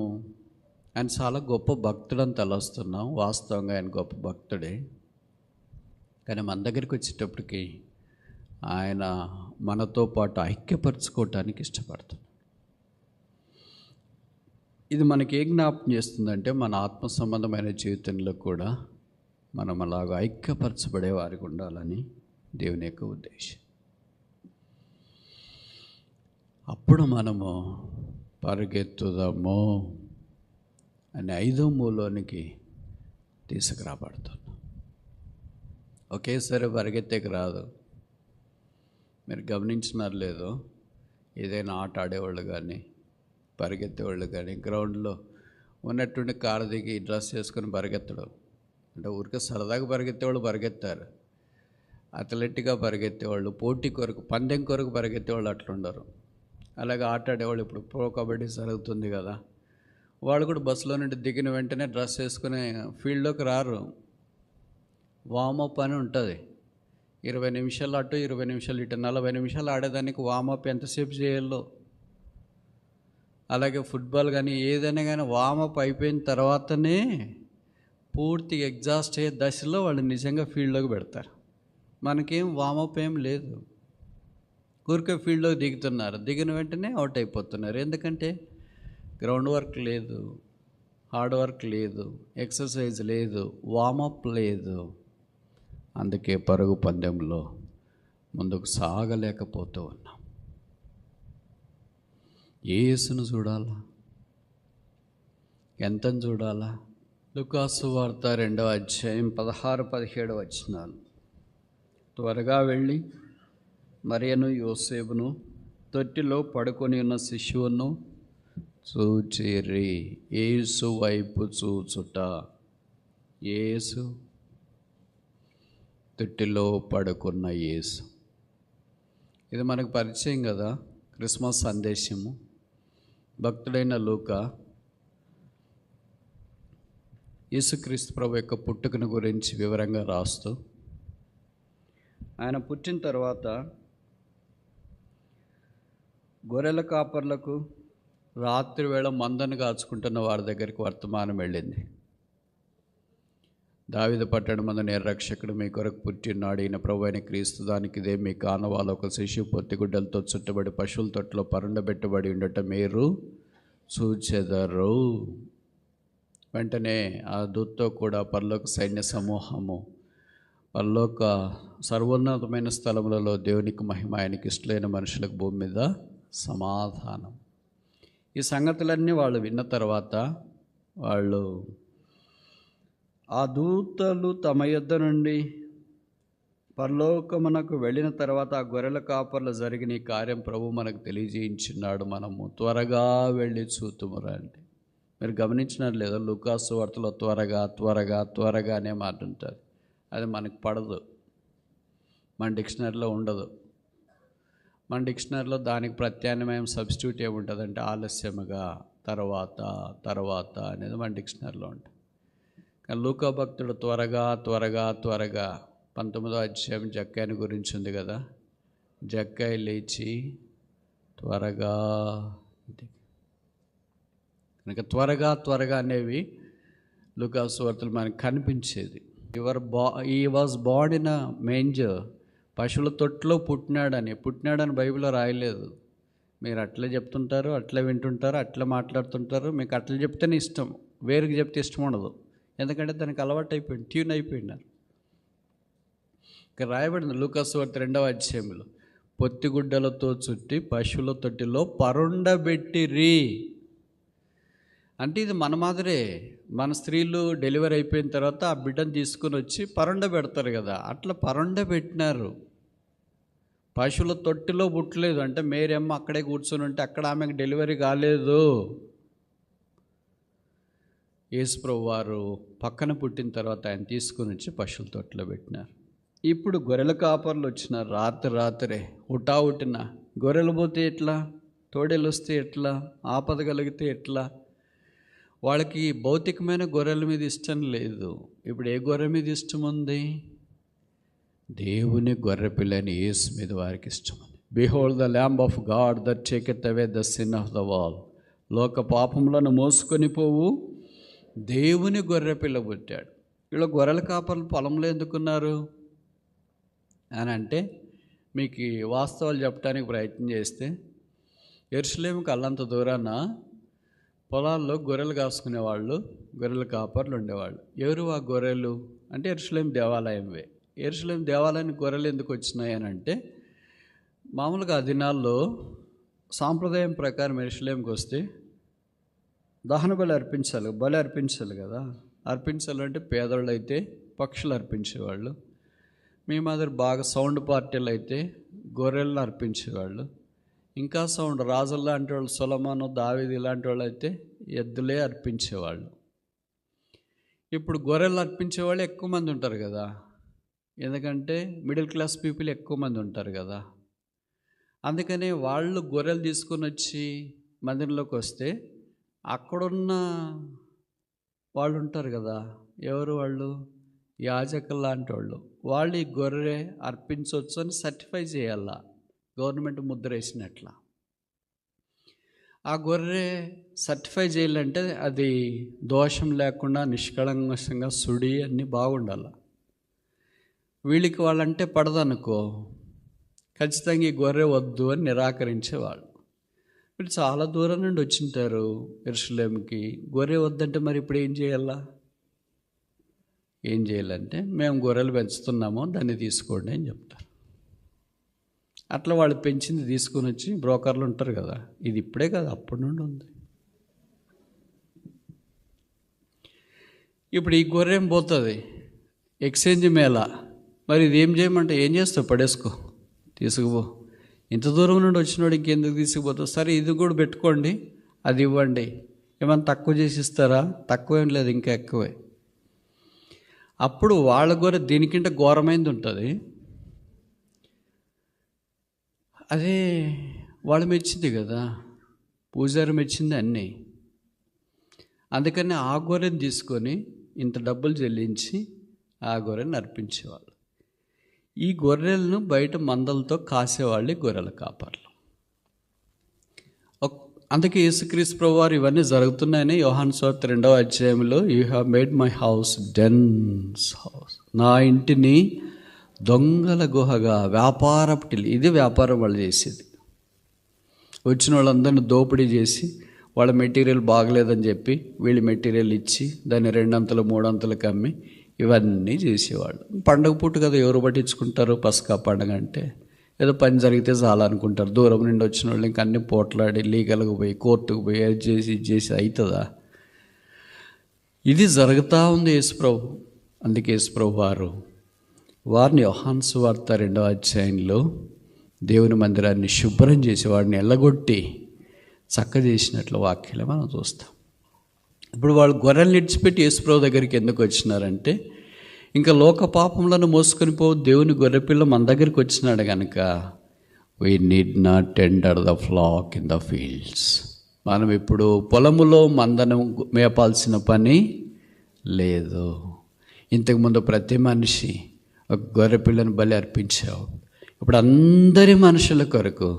ఆయన చాలా గొప్ప భక్తుడని తలస్తున్నాం. వాస్తవంగా ఆయన గొప్ప భక్తుడే. కానీ మన దగ్గరికి వచ్చేటప్పటికి ఆయన మనతో పాటు ఐక్యపరచుకోవటానికి ఇష్టపడుతున్నాడు. ఇది మనకి ఏ జ్ఞాపకం చేస్తుందంటే మన ఆత్మ సంబంధమైన జీవితంలో కూడా మనం అలాగ ఐక్యపరచబడే వారికి ఉండాలని దేవుని యొక్క ఉద్దేశం. అప్పుడు మనము పరిగెత్తుదాము అని 5వ మూలోనికి తీసుకురాబడుతున్నాం. ఒకేసారి పరిగెత్తేకి రాదు. మీరు గమనించినారు లేదో, ఏదైనా ఆట ఆడేవాళ్ళు కానీ పరిగెత్తేవాళ్ళు కానీ గ్రౌండ్లో ఉన్నట్టుండి కారు దిగి డ్రెస్ చేసుకొని పరిగెత్తడం అంటే ఊరికే సరదాగా పరిగెత్తేవాళ్ళు పరిగెత్తారు. అథ్లెటిక్గా పరిగెత్తేవాళ్ళు, పోటీ కొరకు, పందెం కొరకు పరిగెత్తేవాళ్ళు అట్లుండరు. అలాగే ఆట ఆడేవాళ్ళు, ఇప్పుడు ప్రో కబడ్డీ జరుగుతుంది కదా, వాళ్ళు కూడా బస్సులో నుండి దిగిన వెంటనే డ్రెస్ వేసుకుని ఫీల్డ్లోకి రారు. వామప్ అని ఉంటుంది. 20 నిమిషాలు అటు, 20 నిమిషాలు ఇటు, 40 నిమిషాలు ఆడేదానికి వామప్ ఎంతసేపు చేయాలో. అలాగే ఫుట్బాల్ కానీ ఏదైనా కానీ వామప్ అయిపోయిన తర్వాతనే పూర్తిగా ఎగ్జాస్ట్ అయ్యే దశలో వాళ్ళు నిజంగా ఫీల్డ్లోకి పెడతారు. మనకేం వామప్ ఏం లేదు, ఊరికే ఫీల్డ్లోకి దిగుతున్నారు, దిగిన వెంటనే అవుట్ అయిపోతున్నారు. ఎందుకంటే గ్రౌండ్ వర్క్ లేదు, హార్డ్ వర్క్ లేదు, ఎక్సర్సైజ్ లేదు, వామప్ లేదు. అందుకే పరుగు పందెంలో ముందుకు సాగలేకపోతూ ఉన్నాం. యేసును చూడాలా, ఎంతని చూడాలా? లూకాసు వార్త 2వ అధ్యాయం 16-17 వచనాలు. త్వరగా వెళ్ళి మరియను యోసేపును తొట్టిలో పడుకొని ఉన్న శిశువును చూచిరి. యేసు వైపు చూచుట. యేసు, తొట్టిలో పడుకున్న యేసు. ఇది మనకు పరిచయం కదా, క్రిస్మస్ సందేశము. భక్తుడైన లూకా యేసుక్రీస్తు ప్రభు యొక్క పుట్టుకను గురించి వివరంగా రాస్తూ, ఆయన పుట్టిన తర్వాత గొర్రెల కాపర్లకు రాత్రి వేళ మందను కాచుకుంటున్న వారి దగ్గరికి వర్తమానం వెళ్ళింది. దావీదు పట్టణమందు నేర రక్షకుడు మీ కొరకు పుట్టినాడు, ఈయన ప్రభు అయిన క్రీస్తు. దానికి ఇదే మీ కానవాలు, ఒక శిశువు పొత్తిగుడ్డలతో చుట్టబడి పశువుల తొట్టులో పరుండబెట్టబడి ఉండటం మీరు చూచెదరు. వెంటనే ఆ దూతతో కూడా పరలోక సైన్య సమూహము, పరలోక సర్వోన్నతమైన స్థలములలో దేవునికి మహిమ, ఆయనకి ఇష్టలైన మనుషులకు భూమి మీద సమాధానం. ఈ సంగతులన్నీ వాళ్ళు విన్న తర్వాత వాళ్ళు, ఆ దూతలు తమ యొద్ద నుండి పరలోకమునకు వెళ్ళిన తర్వాత ఆ గొర్రెల కాపర్లు జరిగిన ఈ కార్యం ప్రభు మనకు తెలియజేయించున్నాడు, మనము త్వరగా వెళ్ళి చూతుమురా అంటే. మీరు గమనించినారు లేదా, లూకాసు వార్తలో త్వరగా త్వరగా త్వరగా అనే మాట ఉంటుంది. అది మనకు పడదు, మన డిక్షనరీలో ఉండదు. మన డిక్షనరీలో దానికి ప్రత్యామ్నాయం సబ్స్టిట్యూట్ ఏముంటుంది అంటే ఆలస్యముగా, తర్వాత తర్వాత అనేది మన డిక్షనరీలో ఉంటుంది. కానీ లూకా భక్తుడు త్వరగా త్వరగా త్వరగా, 19వ అధ్యాయం జక్కాయిని గురించి ఉంది కదా, జక్కాయి లేచి త్వరగా. కనుక త్వరగా త్వరగా అనేవి లూకాసు వార్తలు మనకు కనిపించేది. ఈ was born in a manger, పశువుల తొట్టులో పుట్టినాడని బైబిల్లో రాయలేదు. మీరు అట్లే చెప్తుంటారు, అట్లే వింటుంటారు, అట్లే మాట్లాడుతుంటారు. మీకు అట్లా చెప్తేనే ఇష్టం, వేరుకి చెప్తే ఇష్టం ఉండదు. ఎందుకంటే దానికి అలవాటు అయిపోయింది, ట్యూన్ అయిపోయినారు. ఇక్కడ రాయబడింది లూకాసు వార్త 2వ అధ్యాయంలో, పొత్తిగుడ్డలతో చుట్టి పశువుల తొట్టిలో పరుండబెట్టిరి. అంటే ఇది మన మాదిరే, మన స్త్రీలు డెలివరీ అయిపోయిన తర్వాత ఆ బిడ్డను తీసుకుని వచ్చి పరుండ పెడతారు కదా, అట్లా పరుండ పెట్టినారు. పశువుల తొట్టిలో పుట్టలేదు అంటే మేరేమ్మ అక్కడే కూర్చొని ఉంటే అక్కడ ఆమెకు డెలివరీ కాలేదు. యేసుప్రభు వారు పక్కన పుట్టిన తర్వాత ఆయన తీసుకుని వచ్చి పశువుల తొట్టిలో పెట్టినారు. ఇప్పుడు గొర్రెల కాపర్లు వచ్చినారు రాత్రే హుటాహుటిన. గొర్రెలు పోతే ఎట్లా, తోడేలు వస్తే ఎట్లా, ఆపద కలిగితే ఎట్లా? వాళ్ళకి భౌతికమైన గొర్రెల మీద ఇష్టం లేదు. ఇప్పుడు ఏ గొర్రె మీద ఇష్టం ఉంది? దేవుని గొర్రె పిల్లని యేసు మీద వారికి ఇష్టం ఉంది. Behold the lamb of God that taketh away the sin of the world. లోక పాపములను మోసుకొని పోవు దేవుని గొర్రె పిల్ల పుట్టాడు. వీళ్ళు గొర్రెల కాపర్లు పొలంలో ఎందుకున్నారు అని అంటే, మీకు ఈ వాస్తవాలు చెప్పడానికి ప్రయత్నం చేస్తే, యెరూషలేముకి అల్లంత దూరాన పొలాల్లో గొర్రెలు కాసుకునేవాళ్ళు, గొర్రెల కాపర్లు ఉండేవాళ్ళు. ఎవరు ఆ గొర్రెలు అంటే యెరూషలేము దేవాలయంవే. యెరూషలేము దేవాలయానికి గొర్రెలు ఎందుకు వచ్చినాయి అని అంటే, మామూలుగా ఆ దినాల్లో సాంప్రదాయం ప్రకారం యెరూషలేముకి వస్తే దహన బలి అర్పించాలి కదా. అర్పించాలంటే పేదోళ్ళు అయితే పక్షులు అర్పించేవాళ్ళు, మీ మాదిరి బాగా సౌండ్ పార్టీలు అయితే గొర్రెలను అర్పించేవాళ్ళు, ఇంకా సౌండ్ రాజులు లాంటి వాళ్ళు, సొలొమోను, దావీదు ఇలాంటి వాళ్ళు అయితే ఎద్దులే అర్పించేవాళ్ళు. ఇప్పుడు గొర్రెలు అర్పించేవాళ్ళు ఎక్కువ మంది ఉంటారు కదా. ఎందుకంటే మిడిల్ క్లాస్ పీపుల్ ఎక్కువ మంది ఉంటారు కదా. అందుకని వాళ్ళు గొర్రెలు తీసుకొని వచ్చి మందిరంలోకి వస్తే అక్కడున్న వాళ్ళు ఉంటారు కదా, ఎవరు వాళ్ళు, యాజకులు లాంటి వాళ్ళు ఈ గొర్రె అర్పించవచ్చు అని సర్టిఫై చేయాల, గవర్నమెంట్ ముద్ర వేసినట్ల. ఆ గొర్రె సర్టిఫై చేయాలంటే అది దోషం లేకుండా నిష్కళంకంగా సుడి అన్నీ బాగుండాలి. వీళ్ళకి వాళ్ళంటే పడదనుకో, ఖచ్చితంగా ఈ గొర్రె వద్దు అని నిరాకరించేవాళ్ళు. వీళ్ళు చాలా దూరం నుండి వచ్చింటారు యెరూషలేముకి. గొర్రె వద్దంటే మరి ఇప్పుడు ఏం చేయాలా? ఏం చేయాలంటే, మేము గొర్రెలు పెంచుతున్నాము, దాన్ని తీసుకోండి అని చెప్తారు. అట్లా వాళ్ళు పెంచింది తీసుకొని వచ్చి, బ్రోకర్లు ఉంటారు కదా, ఇది ఇప్పుడే కదా అప్పటి నుండి ఉంది. ఇప్పుడు ఈ గొర్రె ఏం పోతుంది ఎక్స్చేంజ్ మేళ. మరి ఇది ఏం చేయమంటే, ఏం చేస్తావు, పడేసుకో, తీసుకుపో. ఇంత దూరం నుండి వచ్చినోడు ఇంకెందుకు తీసుకుపోతావు? సరే ఇది కూడా పెట్టుకోండి, అది ఇవ్వండి. ఏమన్నా తక్కువ చేసి ఇస్తారా? తక్కువ ఏం లేదు, ఇంకా ఎక్కువే. అప్పుడు వాళ్ళ గొర్రె దీనికంటే ఘోరమైంది ఉంటుంది. అదే వాళ్ళు మెచ్చింది కదా, పూజారి మెచ్చింది అన్నీ. అందుకని ఆ గొర్రెని తీసుకొని ఇంత డబ్బులు చెల్లించి ఆ గొర్రెని అర్పించేవాళ్ళు. ఈ గొర్రెలను బయట మందలతో కాసేవాళ్ళు గొర్రెల కాపర్లు. అందుకే యేసుక్రీస్తు ప్రభువారు ఇవన్నీ జరుగుతున్నాయని యోహాను సువార్త 2వ అధ్యాయంలో, you have made my house dense house, నా ఇంటిని దొంగల గుహగా, వ్యాపారపు, ఇది వ్యాపారం వాళ్ళు చేసేది. వచ్చిన వాళ్ళందరినీ దోపిడీ చేసి, వాళ్ళ మెటీరియల్ బాగలేదని చెప్పి వీళ్ళు మెటీరియల్ ఇచ్చి దాన్ని 2 అంతలు 3 అంతలకు అమ్మి ఇవన్నీ చేసేవాళ్ళు. పండగ పూట కదా ఎవరు పట్టించుకుంటారు, పసకా పండగ అంటే ఏదో పని జరిగితే చాలా అనుకుంటారు. దూరం నుండి వచ్చిన వాళ్ళు ఇంకా అన్ని పోట్లాడి లీగల్గా పోయి కోర్టుకు పోయి అది చేసి ఇది చేసి అవుతుందా? ఇది జరుగుతూ ఉంది యేసుప్రభు. అందుకే యేసుప్రభు వారిని యోహాను సువార్త 2వ అధ్యాయంలో దేవుని మందిరాన్ని శుభ్రం చేసి వాడిని ఎల్లగొట్టి చక్క చేసినట్లు వాక్యాలు మనం చూస్తాం. ఇప్పుడు వాళ్ళు గొర్రెల్ని విడిచిపెట్టి యేసుప్రభు దగ్గరికి ఎందుకు వచ్చినారంటే, ఇంకా లోక పాపములను మోసుకొని పో దేవుని గొర్రెపిల్ల మన దగ్గరికి వచ్చినాడు కనుక, we need not tender the flax in the fields. మనం ఇప్పుడు పొలములో మందను మేపాల్సిన పని లేదు. ఇంతకుముందు ప్రతి మనిషి ఒక గొర్రెపిల్లను బలి అర్పించావు. ఇప్పుడు అందరి మనుషుల కొరకు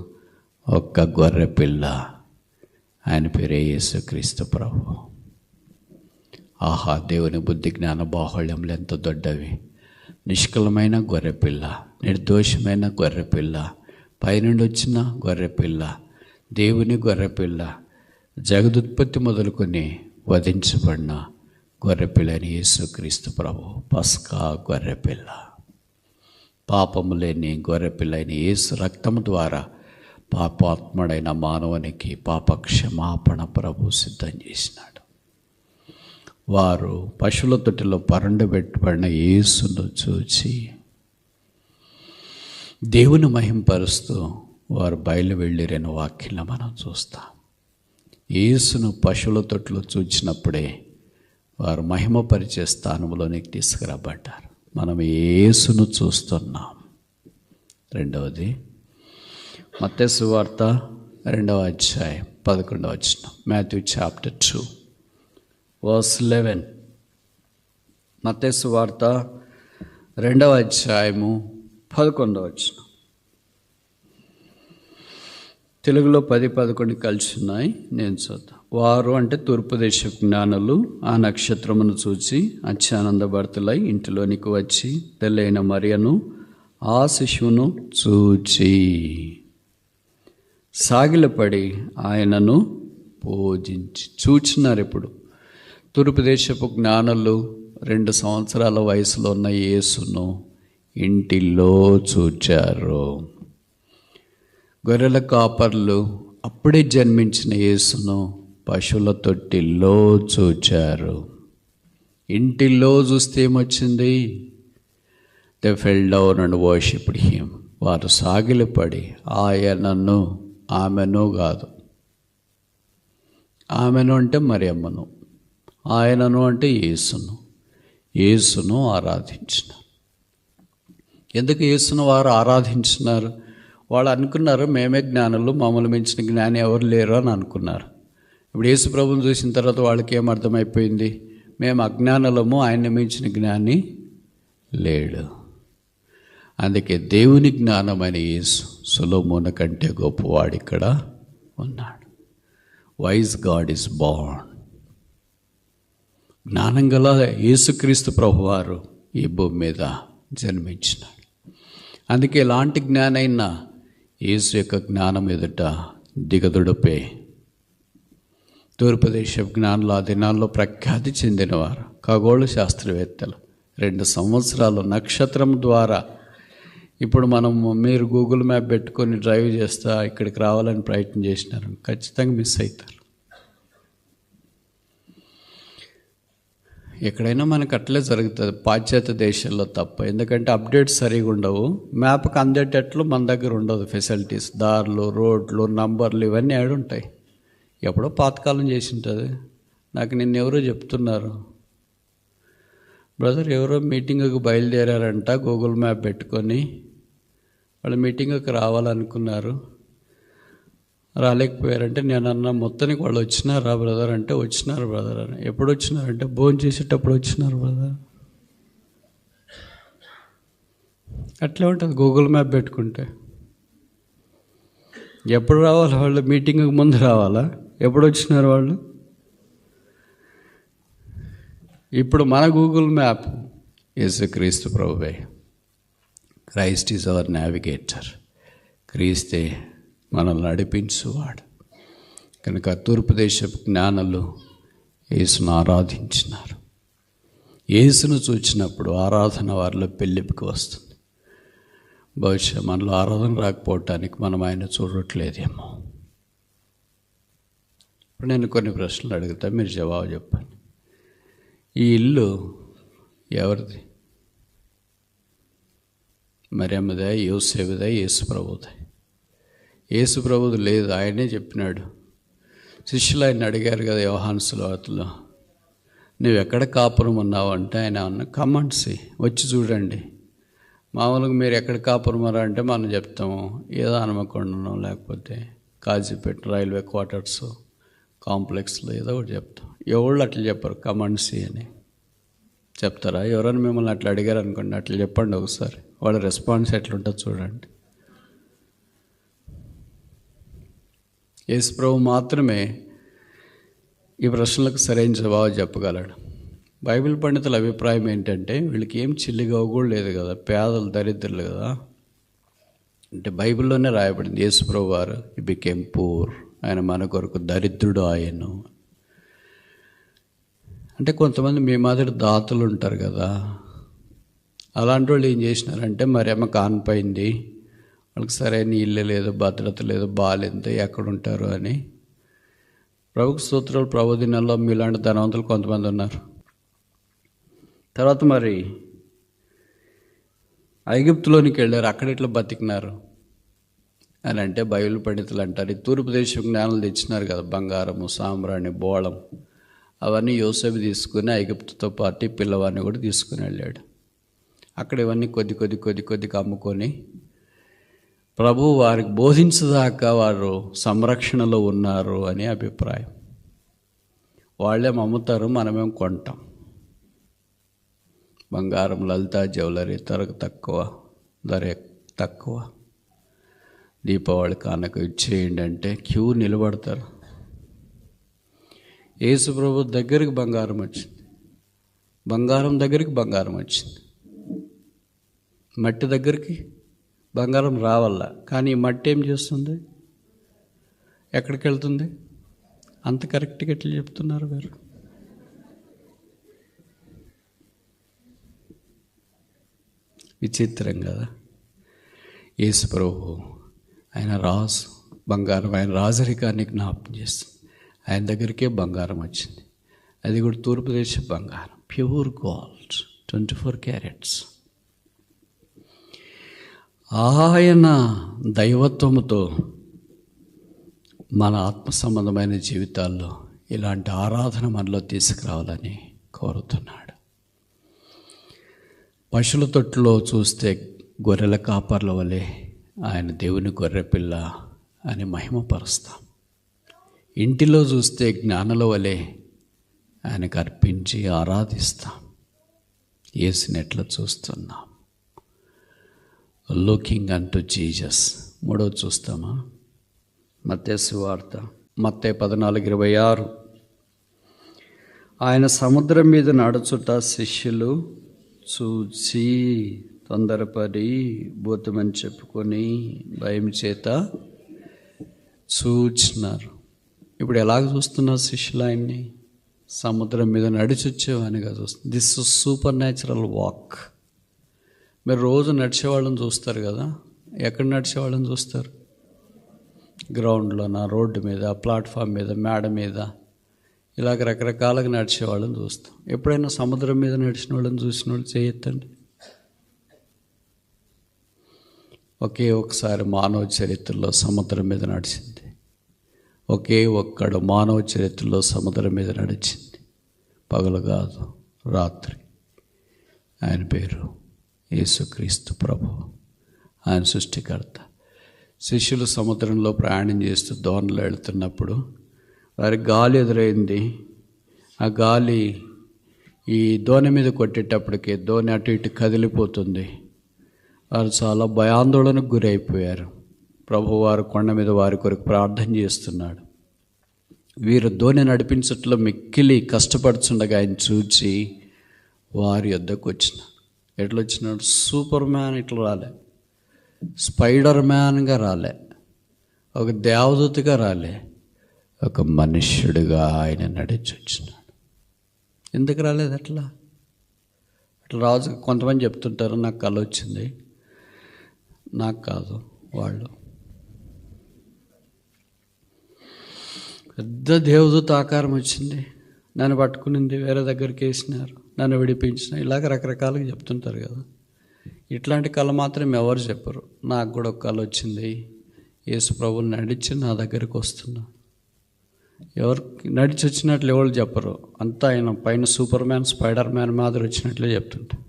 ఒక్క గొర్రెపిల్ల, ఆయన పేరే యేసుక్రీస్తు ప్రభు. ఆహా, దేవుని బుద్ధి జ్ఞాన బాహుళ్యములు ఎంత దొడ్డవి. నిష్కలమైన గొర్రెపిల్ల, నిర్దోషమైన గొర్రెపిల్ల, పైనుండి వచ్చిన గొర్రెపిల్ల, దేవుని గొర్రెపిల్ల, జగదుత్పత్తి మొదలుకొని వధించబడిన గొర్రెపిల్లని యేసుక్రీస్తు ప్రభు, పస్కా గొర్రెపిల్ల. పాపము లేని గొర్రెపిల్లైన యేసు రక్తము ద్వారా పాపాత్ముడైన మానవునికి పాపక్షమాపణ ప్రభు సిద్ధం చేసినాడు. వారు పశువుల తొట్టిలో పరుండబెట్టబడిన యేసును చూచి దేవుని మహింపరుస్తూ వారు బయలు వెళ్ళిరైన వాక్యంలో మనం చూస్తాం. యేసును పశువుల తొట్టిలో చూచినప్పుడే వారు మహిమపరిచే స్థానంలోనికి తీసుకురాబడ్డారు. మనం యేసును చూస్తున్నాం. రెండవది మత్తయి సువార్త 2వ అధ్యాయం 11వ వచనం. Matthew chapter 2 verse 11. మత్తయి సువార్త 2వ అధ్యాయము 11వ వచనం. తెలుగులో 10-11 కలిసి ఉన్నాయి, నేను చూద్దాం. వారు అంటే తూర్పు దేశ జ్ఞానులు ఆ నక్షత్రమును చూచి అత్యానందభరితులై ఇంటిలోనికి వచ్చి తెల్లైన మరియను ఆ శిశువును చూచి సాగిలపడి ఆయనను పూజించి. చూచినారు. ఇప్పుడు తూర్పు దేశపు జ్ఞానులు 2 సంవత్సరాల వయసులో ఉన్న యేసును ఇంటిలో చూచారు. గొర్రెల కాపర్లు అప్పుడే జన్మించిన యేసును పశువుల తొట్టిలో చూచారు. ఇంటిలో చూస్తే ఏమొచ్చింది? They fell down and worshipped him. వారు సాగిలపడి ఆయనను, ఆమెను కాదు, ఆమెను అంటే మరియమ్మను, ఆయనను అంటే యేసును ఆరాధించిన. ఎందుకు యేసును వారు ఆరాధించున్నారు? వాళ్ళు అనుకున్నారు మేమే జ్ఞానులు, మమ్మల్ని మించిన జ్ఞాని ఎవరు లేరు అని అనుకున్నారు. ఇప్పుడు యేసు ప్రభువుని చూసిన తర్వాత వాళ్ళకి ఏం అర్థమైపోయింది? మేము అజ్ఞానులము, ఆయన్ని మించిన జ్ఞాని లేడు. అందుకే దేవుని జ్ఞానమైన యేసు సొలొమోను కంటే గొప్పవాడు ఇక్కడ ఉన్నాడు. Wise God is Born. జ్ఞానం గల యేసుక్రీస్తు ప్రభువారు ఈ భూమి మీద జన్మించినాడు. అందుకే ఎలాంటి జ్ఞానైనా యేసు యొక్క జ్ఞానం ఎదుట దిగదుడిపే. తూర్పు దేశపు జ్ఞానులు ఆ దినాల్లో ప్రఖ్యాతి చెందినవారు, ఖగోళ శాస్త్రవేత్తలు. 2 సంవత్సరాలు నక్షత్రం ద్వారా, ఇప్పుడు మీరు గూగుల్ మ్యాప్ పెట్టుకొని డ్రైవ్ చేస్తా ఇక్కడికి రావాలని ప్రయత్నం చేసినారు, ఖచ్చితంగా మిస్ అవుతారు. ఎక్కడైనా మనకు అట్లే జరుగుతుంది, పాశ్చాత్య దేశాల్లో తప్ప. ఎందుకంటే అప్డేట్స్ సరిగా ఉండవు, మ్యాప్కి అందేటట్లు మన దగ్గర ఉండదు ఫెసిలిటీస్. దారులు, రోడ్లు, నంబర్లు ఇవన్నీ ఉంటాయి. ఎప్పుడో పాతకాలం చేసి ఉంటుంది. నాకు నిన్నెవరో చెప్తున్నారు, బ్రదర్ ఎవరో మీటింగ్కి బయలుదేరారంట గూగుల్ మ్యాప్ పెట్టుకొని. వాళ్ళు మీటింగ్కి రావాలనుకున్నారు, రాలేకపోయారంటే నేను అన్నా మొత్తానికి వాళ్ళు వచ్చినారా బ్రదర్ అంటే వచ్చినారు బ్రదర్ అని. ఎప్పుడు వచ్చినారంటే భోజనం చేసేటప్పుడు వచ్చినారు బ్రదర్. అట్లే ఉంటుంది గూగుల్ మ్యాప్ పెట్టుకుంటే. ఎప్పుడు రావాలి వాళ్ళు? మీటింగ్కి ముందు రావాలా? ఎప్పుడు వచ్చినారు వాళ్ళు? ఇప్పుడు మన గూగుల్ మ్యాప్ యేసుక్రీస్తు ప్రభువే. Christ is our navigator. క్రీస్తే మనల్ని నడిపించువాడు. కనుక తూర్పు దేశపు జ్ఞానులు యేసును ఆరాధించినారు. యేసును చూచినప్పుడు ఆరాధన వారిలో పెళ్ళికి వస్తుంది. బహుశా మనలో ఆరాధన రాకపోవటానికి మనం ఆయన చూడట్లేదేమో. ఇప్పుడు నేను కొన్ని ప్రశ్నలు అడుగుతా, మీరు జవాబు చెప్పండి. ఈ ఇల్లు ఎవరిది? మరియమ్మదా, యోసేపుదా, యేసు ప్రభుదా? యేసు ప్రభుది లేదు, ఆయనే చెప్పినాడు. శిష్యులు ఆయన అడిగారు కదా యోహాను సువార్తలో, నువ్వు ఎక్కడ కాపురం ఉన్నావు అంటే ఆయన అన్న కమెంట్స్ వచ్చి చూడండి. మామూలుగా మీరు ఎక్కడ కాపురం అంటే మనం చెప్తాము ఏదో హనుమకొండనో లేకపోతే కాజీపేట రైల్వే క్వార్టర్స్ కాంప్లెక్స్లో ఏదో ఒకటి చెప్తాం. ఎవళ్ళు అట్లా చెప్పరు, కమెంట్స్ అని చెప్తారా? ఎవరైనా మిమ్మల్ని అట్లా అడిగారు అనుకోండి, అట్లా చెప్పండి ఒకసారి, వాళ్ళ రెస్పాన్స్ ఎట్లుంటుందో చూడండి. యేసు ప్రభు మాత్రమే ఈ ప్రశ్నలకు సరైన జవాబు చెప్పగలడు. బైబిల్ పండితుల అభిప్రాయం ఏంటంటే వీళ్ళకి ఏం చిల్లిగా కూడా లేదు కదా, పేదలు, దరిద్రులు కదా. అంటే బైబిల్లోనే రాయబడింది యేసు ప్రభు వారు ఈ బికేమ్ పూర్, ఆయన మన కొరకు దరిద్రుడు ఆయను. అంటే కొంతమంది మీ మాదిరి దాతలు ఉంటారు కదా, అలాంటి వాళ్ళు ఏం చేసినారంటే మరేమో కానిపోయింది, వాళ్ళకి సరైన ఇల్లు లేదు, భద్రత లేదు, బాగాలేదు, ఎక్కడుంటారు అని. ప్రభుకు స్తోత్రాలు. ప్రభు దినాల్లో మీలాంటి ధనవంతులు కొంతమంది ఉన్నారు. తర్వాత మరి ఐగుప్తులోనికి వెళ్ళారు, అక్కడ ఇట్లా బతికినారు అని అంటే బైబిల్ పండితులు అంటారు, ఈ తూర్పు దేశం జ్ఞానాలు తెచ్చినారు కదా, బంగారము, సాంబ్రాణి, బోళం, అవన్నీ యోసేపు తీసుకుని ఐగుప్తుతో పాటు పిల్లవాడిని కూడా తీసుకుని వెళ్ళాడు. అక్కడ ఇవన్నీ కొద్దిగా అమ్ముకొని ప్రభు వారికి బోధించదాకా వారు సంరక్షణలో ఉన్నారు అని అభిప్రాయం. వాళ్ళేం అమ్ముతారు, మనమేం కొంటాం. బంగారం, లలిత జ్యువెలరీ తక్కువ, ధర తక్కువ. దీపావళి కానుక ఇచ్చేయండి అంటే క్యూ నిలబడతారు. యేసు ప్రభు దగ్గరికి బంగారం వచ్చింది, బంగారం దగ్గరికి బంగారం వచ్చింది. మట్టి దగ్గరికి బంగారం రావాల, కానీ ఈ మట్టి ఏం చేస్తుంది, ఎక్కడికి వెళ్తుంది? అంత కరెక్ట్గా ఎట్లా చెప్తున్నారు మీరు? విచిత్రం కదా. యేసు ప్రభు ఆయన రాజు, బంగారం, ఆయన రాజరికాన్ని జ్ఞాపకం చేస్తుంది. ఆయన దగ్గరికే బంగారం వచ్చింది, అది కూడా తూర్పు దేశ బంగారం, ప్యూర్ గోల్డ్, 24 క్యారెట్స్. ఆయన దైవత్వముతో మన ఆత్మ సంబంధమైన జీవితాల్లో ఇలాంటి ఆరాధన మనలో తీసుకురావాలని కోరుతున్నాడు. పశువుల తొట్టులో చూస్తే గొర్రెల కాపర్ల వలె ఆయన దేవుని గొర్రెపిల్ల అని మహిమపరుస్తాం. ఇంటిలో చూస్తే జ్ఞానుల వలె ఆయనకు అర్పించి ఆరాధిస్తాం. యేసుని ఎట్లా చూస్తున్నాం? Looking an to Jesus. మూడోది చూస్తామా? మత్తయి సువార్త మత్తయి 14:26. ఆయన సముద్రం మీద నడుచుట శిష్యులు చూచి తొందరపడి భూతమని చెప్పుకొని భయం చేత చూచినారు. ఇప్పుడు ఎలాగ చూస్తున్నారు శిష్యులు ఆయన్ని? సముద్రం మీద నడిచొచ్చేవానిగా చూస్తుంది. This is super natural walk. మీరు రోజు నడిచేవాళ్ళని చూస్తారు కదా. ఎక్కడ నడిచేవాళ్ళని చూస్తారు? గ్రౌండ్లోన, రోడ్డు మీద, ప్లాట్ఫామ్ మీద, మేడ మీద, ఇలాగ రకరకాలుగా నడిచేవాళ్ళని చూస్తాం. ఎప్పుడైనా సముద్రం మీద నడిచిన వాళ్ళని చూసిన వాళ్ళు చేయొద్దండి. ఒకే ఒకసారి మానవ చరిత్రలో సముద్రం మీద నడిచింది. ఒకే ఒక్కడు మానవ చరిత్రలో సముద్రం మీద నడిచింది. పగలు కాదు, రాత్రి. ఆయన పేరు యేసుక్రీస్తు ప్రభువు. ఆయన సృష్టికర్త. శిష్యులు సముద్రంలో ప్రయాణం చేస్తూ దోణిలో వెళుతున్నప్పుడు వారికి గాలి ఎదురైంది. ఆ గాలి ఈ దోణి మీద కొట్టేటప్పటికే దోణి అటు ఇటు కదిలిపోతుంది. వారు చాలా భయాందోళనకు గురైపోయారు. ప్రభువారు కొండ మీద వారి కొరకు ప్రార్థన చేస్తున్నాడు. వీరు దోణి నడిపించట్లో మిక్కిలి కష్టపడుతుండగా ఆయన చూచి వారి యొద్దకు వచ్చినాడు. ఎట్లా వచ్చినాడు? సూపర్ మ్యాన్ ఇట్లా రాలే, స్పైడర్ మ్యాన్గా రాలే, ఒక దేవదూతగా రాలే, ఒక మనుష్యుడిగా ఆయన నడిచి వచ్చినాడు. ఎందుకు రాలేదు అట్లా? రాజు కొంతమంది చెప్తుంటారు, నాకు కళ వచ్చింది. నాకు కాదు, వాళ్ళు పెద్ద దేవదూత ఆకారం వచ్చింది, నన్ను పట్టుకునింది, వేరే దగ్గరికి వేసినారు, నన్ను విడిపించిన, ఇలాగ రకరకాలుగా చెప్తుంటారు కదా. ఇట్లాంటి కళ మాత్రం ఎవరు చెప్పరు. నాకు కూడా ఒక కళ వచ్చింది, యేసు ప్రభువుని నడిచి నా దగ్గరికి వస్తున్నా. ఎవరు నడిచి వచ్చినట్లు ఎవరు చెప్పరు. అంతా ఆయన పైన సూపర్ మ్యాన్, స్పైడర్ మ్యాన్ మాదిరి వచ్చినట్లే చెప్తుంటారు.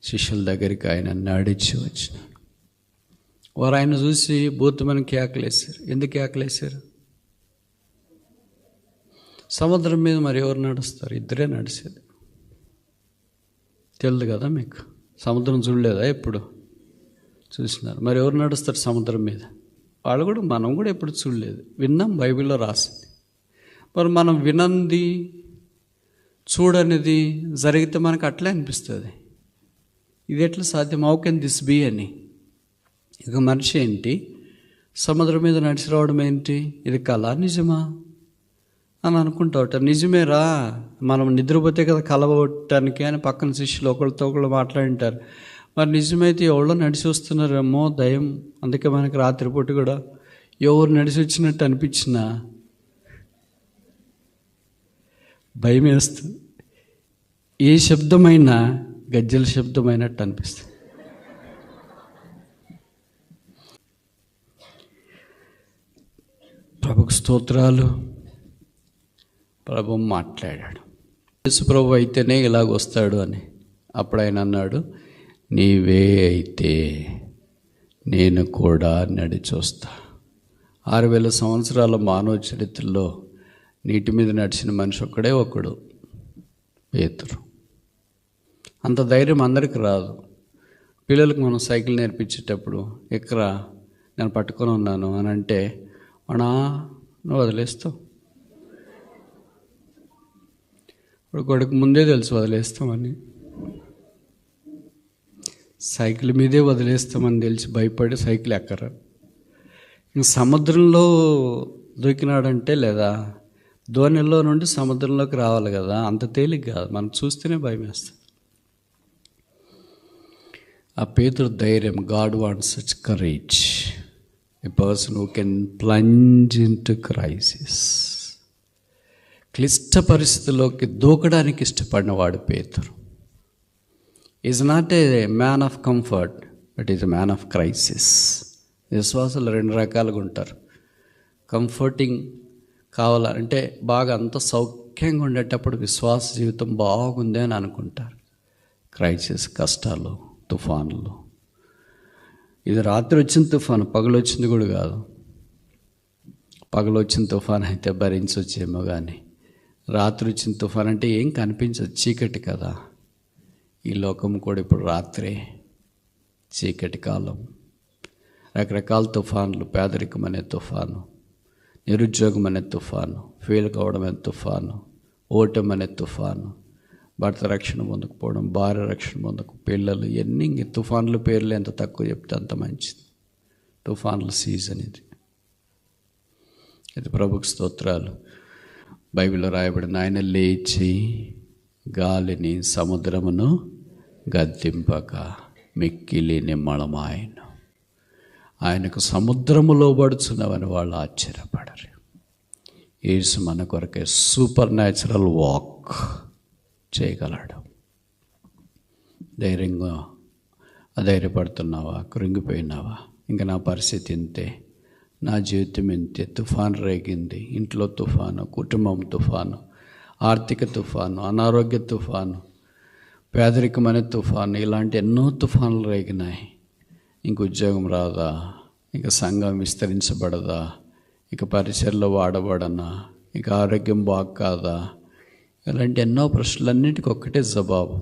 శిష్యుల దగ్గరికి ఆయన నడిచి వచ్చినాడు. వారు ఆయన చూసి భూతమని కేకలేశారు. ఎందుకు కేకలేశారు? సముద్రం మీద మరి ఎవరు నడుస్తారు? ఇద్దరే నడిచేది. తెలియదు కదా మీకు? సముద్రం చూడలేదా? ఎప్పుడు చూసినారు. మరి ఎవరు నడుస్తారు సముద్రం మీద? వాళ్ళు కూడా, మనం కూడా ఎప్పుడు చూడలేదు. విన్నాం, బైబిల్లో రాసింది. మరి మనం వినంది, చూడనిది జరిగితే మనకు అట్లే అనిపిస్తుంది. ఇది ఎట్లా సాధ్యం? హౌ కెన్ దిస్ బీ అని. ఇక మనిషి ఏంటి, సముద్రం మీద నడిచి రావడం ఏంటి, ఇది కళ నిజమా అని అనుకుంటా ఉంటారు. నిజమేరా, మనం నిద్రపోతే కదా కలవటానికి అని పక్కన శిష్యులు ఒకళ్ళతో ఒకళ్ళు మాట్లాడింటారు. మరి నిజమైతే ఎవరో నడిచి వస్తున్నారేమో, దయం. అందుకే మనకి రాత్రిపూట కూడా ఎవరు నడిచి వచ్చినట్టు అనిపించినా భయం వేస్తుంది. ఏ శబ్దమైనా గజ్జల శబ్దమైనట్టు అనిపిస్తుంది. ప్రభుకు స్తోత్రాలు. ప్రభు మాట్లాడాడు. యేసు ప్రభు అయితేనే ఇలాగొస్తాడు అని. అప్పుడు ఆయన అన్నాడు, నీవే అయితే నేను కూడా నడిచి వస్తా. 6000 సంవత్సరాల మానవ చరిత్రలో నీటి మీద నడిచిన మనిషి ఒక్కడే ఒకడు, పేతురు. అంత ధైర్యం అందరికి రాదు. పిల్లలకు మనం సైకిల్ నేర్పించేటప్పుడు ఎక్కరా, నేను పట్టుకొని ఉన్నాను అని అంటే అన్నా నువ్వు వదిలేస్తావు. ఇప్పుడు కొడుకు ముందే తెలుసు వదిలేస్తామని. సైకిల్ మీదే వదిలేస్తామని తెలిసి భయపడి సైకిల్ ఎక్కరా. ఇంక సముద్రంలో దూకినాడంటే, లేదా దోణిలో నుండి సముద్రంలోకి రావాలి కదా, అంత తేలిక కాదు. మనం చూస్తేనే భయం వేస్తుంది. ఆ పేతురు ధైర్యం. God wants such courage, a person who can plunge in to crisis. క్లిష్ట పరిస్థితుల్లోకి దూకడానికి ఇష్టపడినవాడు పేతురు. Is not a man of comfort, but is a man of crisis. విశ్వాసాలు 2 రకాలుగా ఉంటారు. కంఫర్టింగ్ కావాలంటే బాగా అంత సౌఖ్యంగా ఉండేటప్పుడు విశ్వాస జీవితం బాగుంది అని అనుకుంటారు. క్రైసిస్, కష్టాలు, తుఫాన్లు. ఇది రాత్రి వచ్చిన తుఫాను, పగలు వచ్చింది కూడా కాదు. పగలు వచ్చిన తుఫాన్ అయితే భరించవచ్చేమో, కానీ రాత్రి వచ్చిన తుఫాన్ అంటే ఏం కనిపించదు, చీకటి కదా. ఈ లోకం కూడా ఇప్పుడు రాత్రే, చీకటి కాలం. రకరకాల తుఫాన్లు, పేదరికం అనే తుఫాను, నిరుద్యోగం అనే తుఫాను, ఫెయిల్ కావడం అనే తుఫాను, ఓటమి అనే తుఫాను, భర్త రక్షణ పొందకపోవడం, భార్య రక్షణ పొందక, పిల్లలు, ఇవన్నీ ఇంక తుఫాన్ల పేర్లు ఎంత తక్కువ చెప్తే అంత మంచిది. తుఫాన్ల సీజన్ ఇది. ప్రభుకు స్తోత్రాలు. బైబిల్లో రాయబడిన ఆయన లేచి గాలిని సముద్రమును గద్దింపక మిక్కిలి నిమ్మళమాయను. ఆయనకు సముద్రము లోబడుచున్నవని వాళ్ళు ఆశ్చర్యపడరు. యేసు మన కొరకే సూపర్ న్యాచురల్ వాక్ చేయగలడు. ధైర్యంగా అధైర్యపడుతున్నావా, కృంగిపోయినావా, ఇంకా నా పరిస్థితి ఇంతే, నా జీవితం ఇంతే, తుఫాను రేగింది, ఇంట్లో తుఫాను, కుటుంబం తుఫాను, ఆర్థిక తుఫాను, అనారోగ్య తుఫాను, పేదరికం అనే తుఫాను, ఇలాంటి ఎన్నో తుఫానులు రేగినాయి. ఇంక ఉద్యోగం రాదా, ఇక సంఘం విస్తరించబడదా, ఇక పరిచర్లో వాడబడనా, ఇక ఆరోగ్యం బాగాదా, ఇలాంటి ఎన్నో ప్రశ్నలన్నిటికీ ఒక్కటే జవాబు,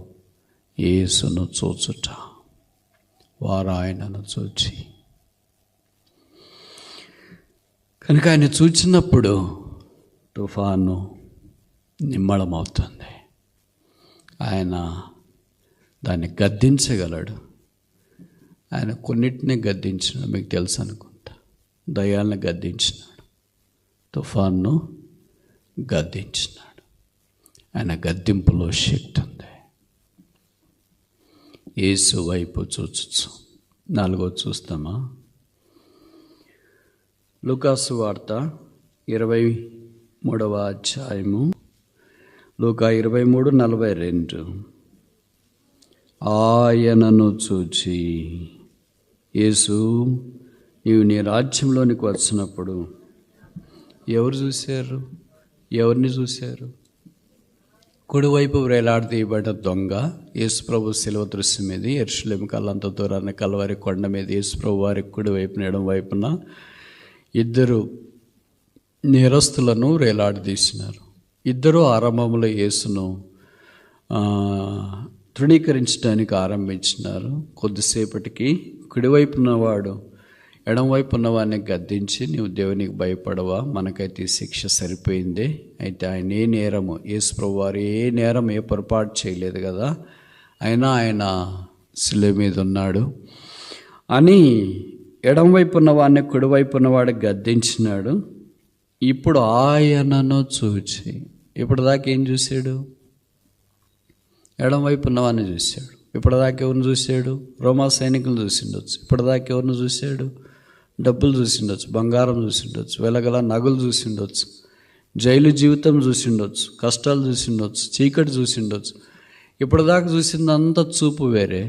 యేసును చూచుట. వారు ఆయనను చూచి, కనుక ఆయన చూచినప్పుడు తుఫాను నిమ్మళమవుతుంది. ఆయన దాన్ని గద్దించగలడు. ఆయన కొన్నిటిని గద్దించినాడు, మీకు తెలుసు అనుకుంటా. దయ్యాలను గద్దించినాడు, తుఫాన్ను గద్దించినాడు. ఆయన గద్దింపులో శక్తి ఉంది. యేసు వైపు చూచు. 4వ చూస్తామా? లూకాసు వార్త 23వ అధ్యాయము, లూకా 23:42. ఆయనను చూచి, యేసు నీవు నీ రాజ్యంలోనికి వచ్చినప్పుడు ఎవరు చూశారు? ఎవరిని చూశారు? కుడివైపు వేలాడదీయబడ్డ దొంగ యేసుప్రభు శిలువ దృశ్యం మీద యెరూషలేము కల్లంత దూరాన్ని కల్వరి కొండ మీద యేసుప్రభు వారి కుడివైపున ఎడమ వైపున 2 నేరస్తులను వేలాడదీసినారు. 2 ఆరంభంలో యేసును తృణీకరించడానికి ఆరంభించినారు. కొద్దిసేపటికి కుడివైపున్న వాడు ఎడమవైపు ఉన్నవాడిని గద్దించి, నీవు దేవునికి భయపడవా, మనకైతే ఈ శిక్ష సరిపోయిందే. అయితే ఆయన ఏ నేరము, యేసుప్రభు వారు ఏ నేరం, ఏ పొరపాటు చేయలేదు కదా, అయినా ఆయన శిలువ మీద ఉన్నాడు అని ఎడమవైపు ఉన్నవాడిని కుడివైపు ఉన్నవాడు గద్దించినాడు. ఇప్పుడు ఆయనను చూచి, ఇప్పుడు దాకా ఏం చూశాడు? ఎడమవైపు ఉన్నవాడిని చూశాడు. ఇప్పటిదాకా ఎవరిని చూశాడు? రోమా సైనికులు చూసిండొచ్చు. ఇప్పటిదాకా ఎవరిని చూశాడు? డబ్బులు చూసిండొచ్చు, బంగారం చూసిండొచ్చు, వెలగల నగలు చూసిండొచ్చు, జైలు జీవితం చూసిండొచ్చు, కష్టాలు చూసిండొచ్చు, చీకటి చూసిండొచ్చు. ఇప్పటిదాకా చూసిందంతా చూపు వేరే,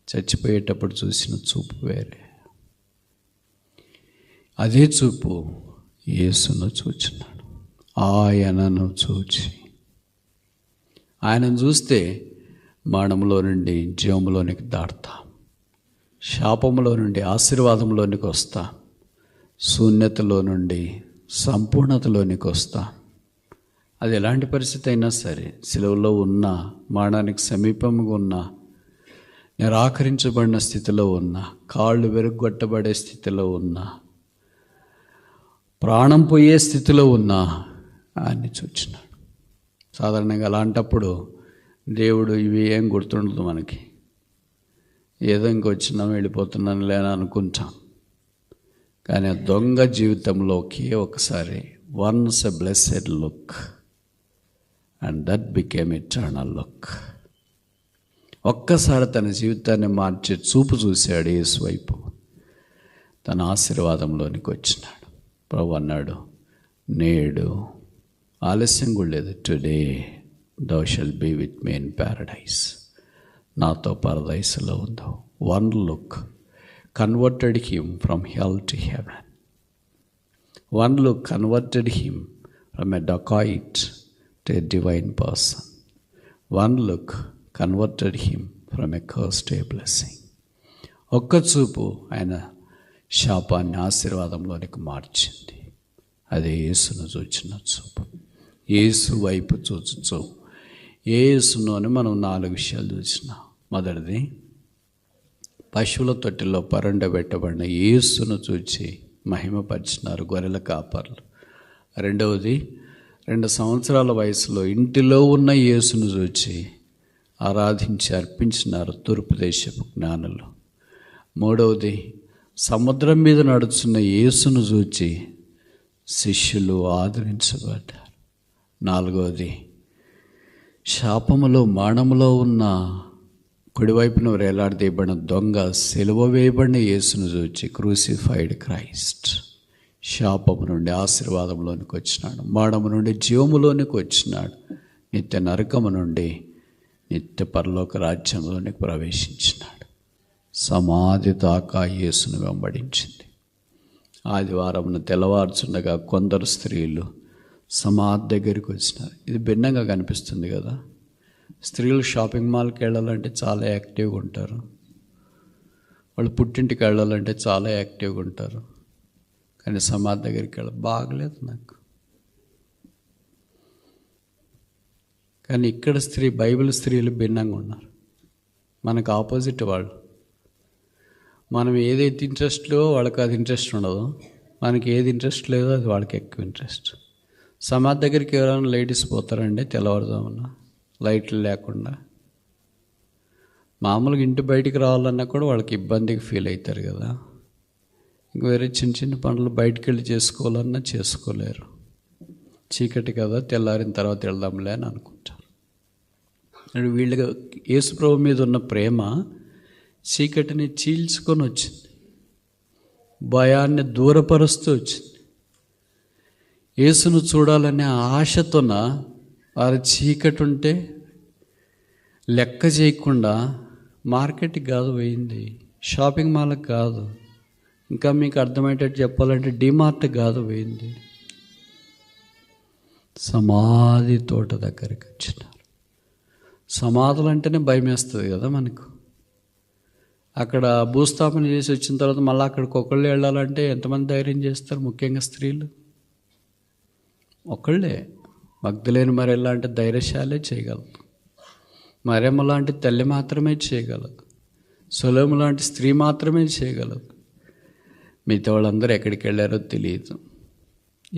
చచ్చిపోయేటప్పుడు చూసిన చూపు వేరే. అదే చూపు యేసును చూచినాడు. ఆయనను చూచి, ఆయనను చూస్తే మరణంలో నుండి జీవంలోనికి దాటుతాం, శాపంలో నుండి ఆశీర్వాదంలోనికి వస్తాం, శూన్యతలో నుండి సంపూర్ణతలోనికి వస్తాం. అది ఎలాంటి పరిస్థితి అయినా సరే, సిలువలో ఉన్న, మరణానికి సమీపంగా ఉన్న, నిరాకరించబడిన స్థితిలో ఉన్న, కాళ్ళు వెరుగొట్టబడే స్థితిలో ఉన్న, ప్రాణం పోయే స్థితిలో ఉన్న ఆయన్ని చూచినాడు. సాధారణంగా అలాంటప్పుడు దేవుడు ఇవి ఏం గుర్తుండదు మనకి, ఏదో ఇంకొచ్చినాం వెళ్ళిపోతున్నాను లేని అనుకుంటాం. కానీ ఆ దొంగ జీవితంలోకి ఒకసారి once a blessed look and that became eternal look. ఒక్కసారి తన జీవితాన్ని మార్చే చూపు చూశాడు యేసు వైపు, తన ఆశీర్వాదంలోనికి వచ్చినాడు. ప్రభు అన్నాడు, నేడు ఆలస్యం కూడా లేదు, today thou shalt be with me in paradise. నాతో పరదైసులో ఉందో. One look converted him from hell to heaven. One look converted him from a dacoit to a divine person. One look converted him from a curse to a blessing. ఒక్క చూపు ఆయన శాపాన్ని ఆశీర్వాదంలోనికి మార్చింది. అదే యేసును చూచిన చూపు, యేసు వైపు చూచు. యేసులోని మనం 4 విషయాలు చూసినాం. మొదటిది, పశువుల తొట్టిలో పరుండబెట్టబడిన యేసును చూచి మహిమపరిచినారు గొర్రెల కాపర్లు. రెండవది, 2 సంవత్సరాల వయసులో ఇంటిలో ఉన్న యేసును చూచి ఆరాధించి అర్పించినారు తూర్పు దేశపు జ్ఞానులు. మూడవది, సముద్రం మీద నడుచున్న యేసును చూచి శిష్యులు ఆదరించబడ్డారు. నాలుగవది, శాపములో మరణములో ఉన్న కుడివైపున వేలాడదీయబడిన దొంగ సిలువ వేయబడిన యేసును చూచి క్రూసిఫైడ్ క్రైస్ట్ శాపము నుండి ఆశీర్వాదంలోనికి వచ్చినాడు, మరణము నుండి జీవములోనికి వచ్చినాడు, నిత్య నరకము నుండి నిత్య పరలోక రాజ్యంలోనికి ప్రవేశించినాడు. సమాధి దాకా యేసును వెంబడించింది. ఆదివారమున తెల్లవారుచుండగా కొందరు స్త్రీలు సమాధి దగ్గరికి వచ్చినారు. ఇది భిన్నంగా కనిపిస్తుంది కదా. స్త్రీలు షాపింగ్ మాల్కి వెళ్ళాలంటే చాలా యాక్టివ్గా ఉంటారు, వాళ్ళు పుట్టింటికి వెళ్ళాలంటే చాలా యాక్టివ్గా ఉంటారు. కానీ సమాధి దగ్గరికి బాగలేదు నాకు. కానీ ఇక్కడ బైబిల్ స్త్రీలు భిన్నంగా ఉన్నారు, మనకు ఆపోజిట్ వాళ్ళు. మనం ఏదైతే ఇంట్రెస్ట్లో వాళ్ళకి అది ఇంట్రెస్ట్ ఉండదు, మనకి ఏది ఇంట్రెస్ట్ లేదో అది వాళ్ళకి ఎక్కువ ఇంట్రెస్ట్. సమాధి దగ్గరికి ఎవరైనా లేడీస్ పోతారండి తెల్లవారుదామన్న లైట్లు లేకుండా? మామూలుగా ఇంటి బయటికి రావాలన్నా కూడా వాళ్ళకి ఇబ్బందిగా ఫీల్ అవుతారు కదా. ఇంక వేరే చిన్న చిన్న పనులు బయటికి వెళ్ళి చేసుకోవాలన్నా చేసుకోలేరు. చీకటి కదా, తెల్లారిన తర్వాత వెళ్దాంలే అని అనుకుంటారు. వీళ్ళకి యేసుప్రభు మీద ఉన్న ప్రేమ చీకటిని చీల్చుకొని వచ్చింది, భయాన్ని దూరపరుస్తూ వచ్చింది. యేసును చూడాలనే ఆశతోన వారి చీకటి ఉంటే లెక్క చేయకుండా మార్కెట్కి కాదు పోయింది, షాపింగ్ మాల్కి కాదు, ఇంకా మీకు అర్థమయ్యేటట్టు చెప్పాలంటే డిమార్ట్ కాదు పోయింది, సమాధి తోట దగ్గరికి వచ్చినారు. సమాధులు అంటేనే భయం వేస్తుంది కదా మనకు. అక్కడ భూస్థాపన చేసి వచ్చిన తర్వాత మళ్ళీ అక్కడికి ఒకళ్ళు వెళ్ళాలంటే ఎంతమంది ధైర్యం చేస్తారు? ముఖ్యంగా స్త్రీలు ఒకళ్ళే. మగ్ధలేని మరియ అంటే ధైర్యశాలే చేయగలదు, మరియమ్మ లాంటి తల్లి మాత్రమే చేయగలదు, సొలొమోను లాంటి స్త్రీ మాత్రమే చేయగలదు. మిగతా వాళ్ళందరూ ఎక్కడికి వెళ్ళారో తెలియదు,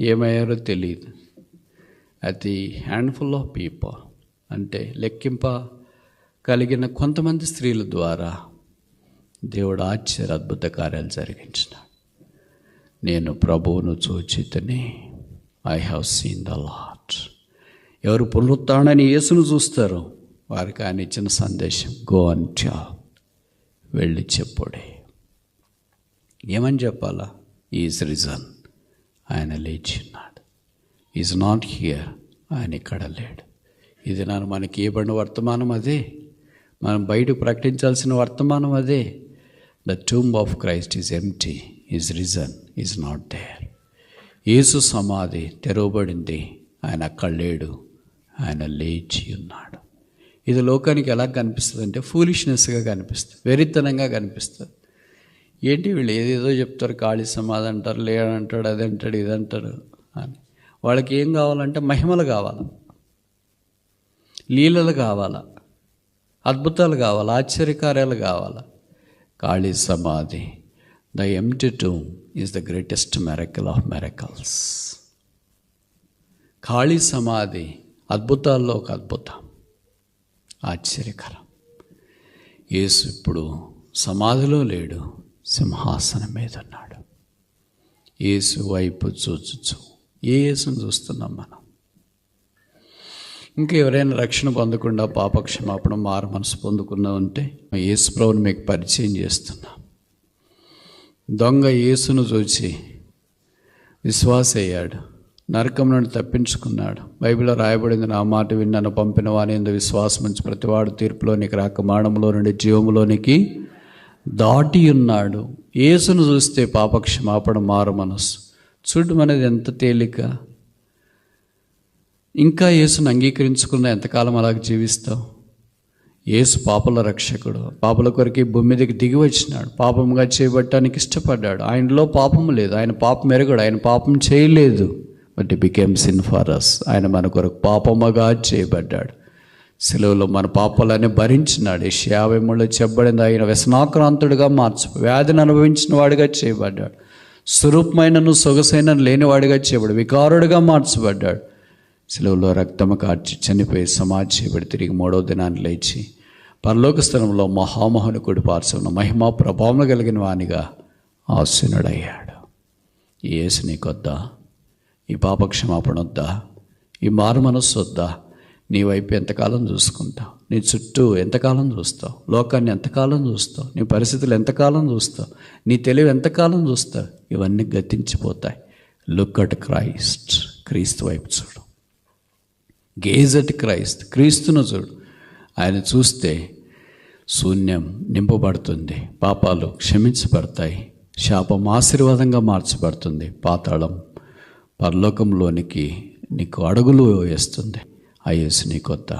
ఏమయ్యారో తెలియదు. అది హ్యాండ్ఫుల్ ఆఫ్ పీపుల్, అంటే లెక్కింప కలిగిన కొంతమంది స్త్రీల ద్వారా దేవుడు ఆశ్చర్య అద్భుత కార్యాలు జరిగించినాడు. నేను ప్రభువును చూచితిని, I have seen the Lord. ఎవరు పునరుత్థానాన్ని యేసును చూస్తారో వారికి ఆయన ఇచ్చిన సందేశం, గో అండ్ టెల్, వెళ్ళి చెప్పుడే. ఏమని చెప్పాలా? ఈజ్ రిజన్, ఆయన లేచి ఉన్నాడు. ఈజ్ నాట్ హియర్, ఆయన ఇక్కడ లేడు. ఇది మనకి ఇవ్వబడిన వర్తమానం అదే, మనం బయటకు ప్రకటించాల్సిన వర్తమానం అదే. The tomb of Christ is empty, is risen, is not there. Yesu సమాధి తెరవబడింది, ఆయన అక్కడ లేడు, ఆయన లేచి ఉన్నాడు. ఇది లోకానికి ఎలా కనిపిస్తుంది అంటే ఫూలిష్నెస్గా కనిపిస్తుంది, వెరితనంగా కనిపిస్తుంది. ఏంటి వీళ్ళు ఏదేదో చెప్తారు, ఖాళీ సమాధి అంటారు, లేడంటాడు, అది అంటాడు, ఇది అంటారు అని. వాళ్ళకి ఏం కావాలంటే మహిమలు కావాలి, లీలలు కావాలా, అద్భుతాలు కావాలా, ఆశ్చర్యకార్యాలు కావాలా. ఖాళీ సమాధి, the empty tomb is the greatest miracle of miracles. ఖాళీ సమాధి అద్భుతాల్లో ఒక అద్భుతం, ఆశ్చర్యకరం. యేసు ఇప్పుడు సమాధిలో లేడు, సింహాసనం మీద ఉన్నాడు. యేసు వైపు చూచు. ఏ యేసును చూస్తున్నాం మనం? ఇంకా ఎవరైనా రక్షణ పొందకుండా పాపక్షమాపణ మారు మనసు పొందుకున్నా ఉంటే యేసు ప్రభువుని మీకు పరిచయం చేస్తున్నాం. దొంగ యేసును చూచి విశ్వాస అయ్యాడు, నరకం నుండి తప్పించుకున్నాడు. బైబిల్లో రాయబడింది, నా మాట విన్నాను పంపిన వాని యందు విశ్వాసం ఉంచి ప్రతివాడు తీర్పులోనికి రాక మరణంలో నుండి జీవములోనికి దాటి ఉన్నాడు. యేసును చూస్తే పాపక్షమాపణ మారు మనసు చూడడం అనేది ఎంత తేలిక. ఇంకా యేసును అంగీకరించుకున్న ఎంతకాలం అలాగ జీవిస్తావు? యేసు పాపల రక్షకుడు, పాపల కొరకు ఈ భూమి మీదకి దిగి వచ్చినాడు, పాపంగా చేయబట్టడానికి ఇష్టపడ్డాడు. ఆయనలో పాపము లేదు, ఆయన పాపం ఎరగడు, ఆయన పాపం చేయలేదు. But he became sin for us. ఆయన మన కొరకు పాపముగా చేయబడ్డాడు. సెలవులో మన పాపాలన్నీ భరించినాడు. యెషయా 53లో చెప్పబడింది, ఆయన వ్యసనాక్రాంతుడిగా వ్యాధిని అనుభవించిన వాడిగా చేయబడ్డాడు. స్వరూపమైనను సొగసైన లేనివాడిగా చేయబడ్డాడు, వికారుడిగా మార్చబడ్డాడు. సెలవులో రక్తము కార్చి చనిపోయి సమాధి చేయబడి తిరిగి 3వ దినాన్ని లేచి పరలోక స్థలంలో మహామహుని కుడి పార్శ్వమున మహిమా ప్రభావం కలిగిన వానిగా ఆసీనుడయ్యాడు. ఈ యేసు నీకొద్దా? ఈ పాపక్షమాపణ వద్దా? ఈ మారు మనస్సు వద్దా? నీ వైపు ఎంతకాలం చూసుకుంటావు? నీ చుట్టూ ఎంతకాలం చూస్తావు? లోకాన్ని ఎంతకాలం చూస్తావు? నీ పరిస్థితులు ఎంతకాలం చూస్తావు? నీ తెలివి ఎంతకాలం చూస్తావు? ఇవన్నీ గతించిపోతాయి. Look at Christ. క్రీస్తు వైపు చూడు. Gauge at Christ. క్రీస్తును చూడు. ఆయన చూస్తే శూన్యం నింపబడుతుంది, పాపాలు క్షమించబడతాయి, శాపం ఆశీర్వాదంగా మార్చబడుతుంది, పాతాళం పరలోకంలోనికి నీకు అడుగులు వేస్తుంది. ఆ యేసు నీకొద్దా?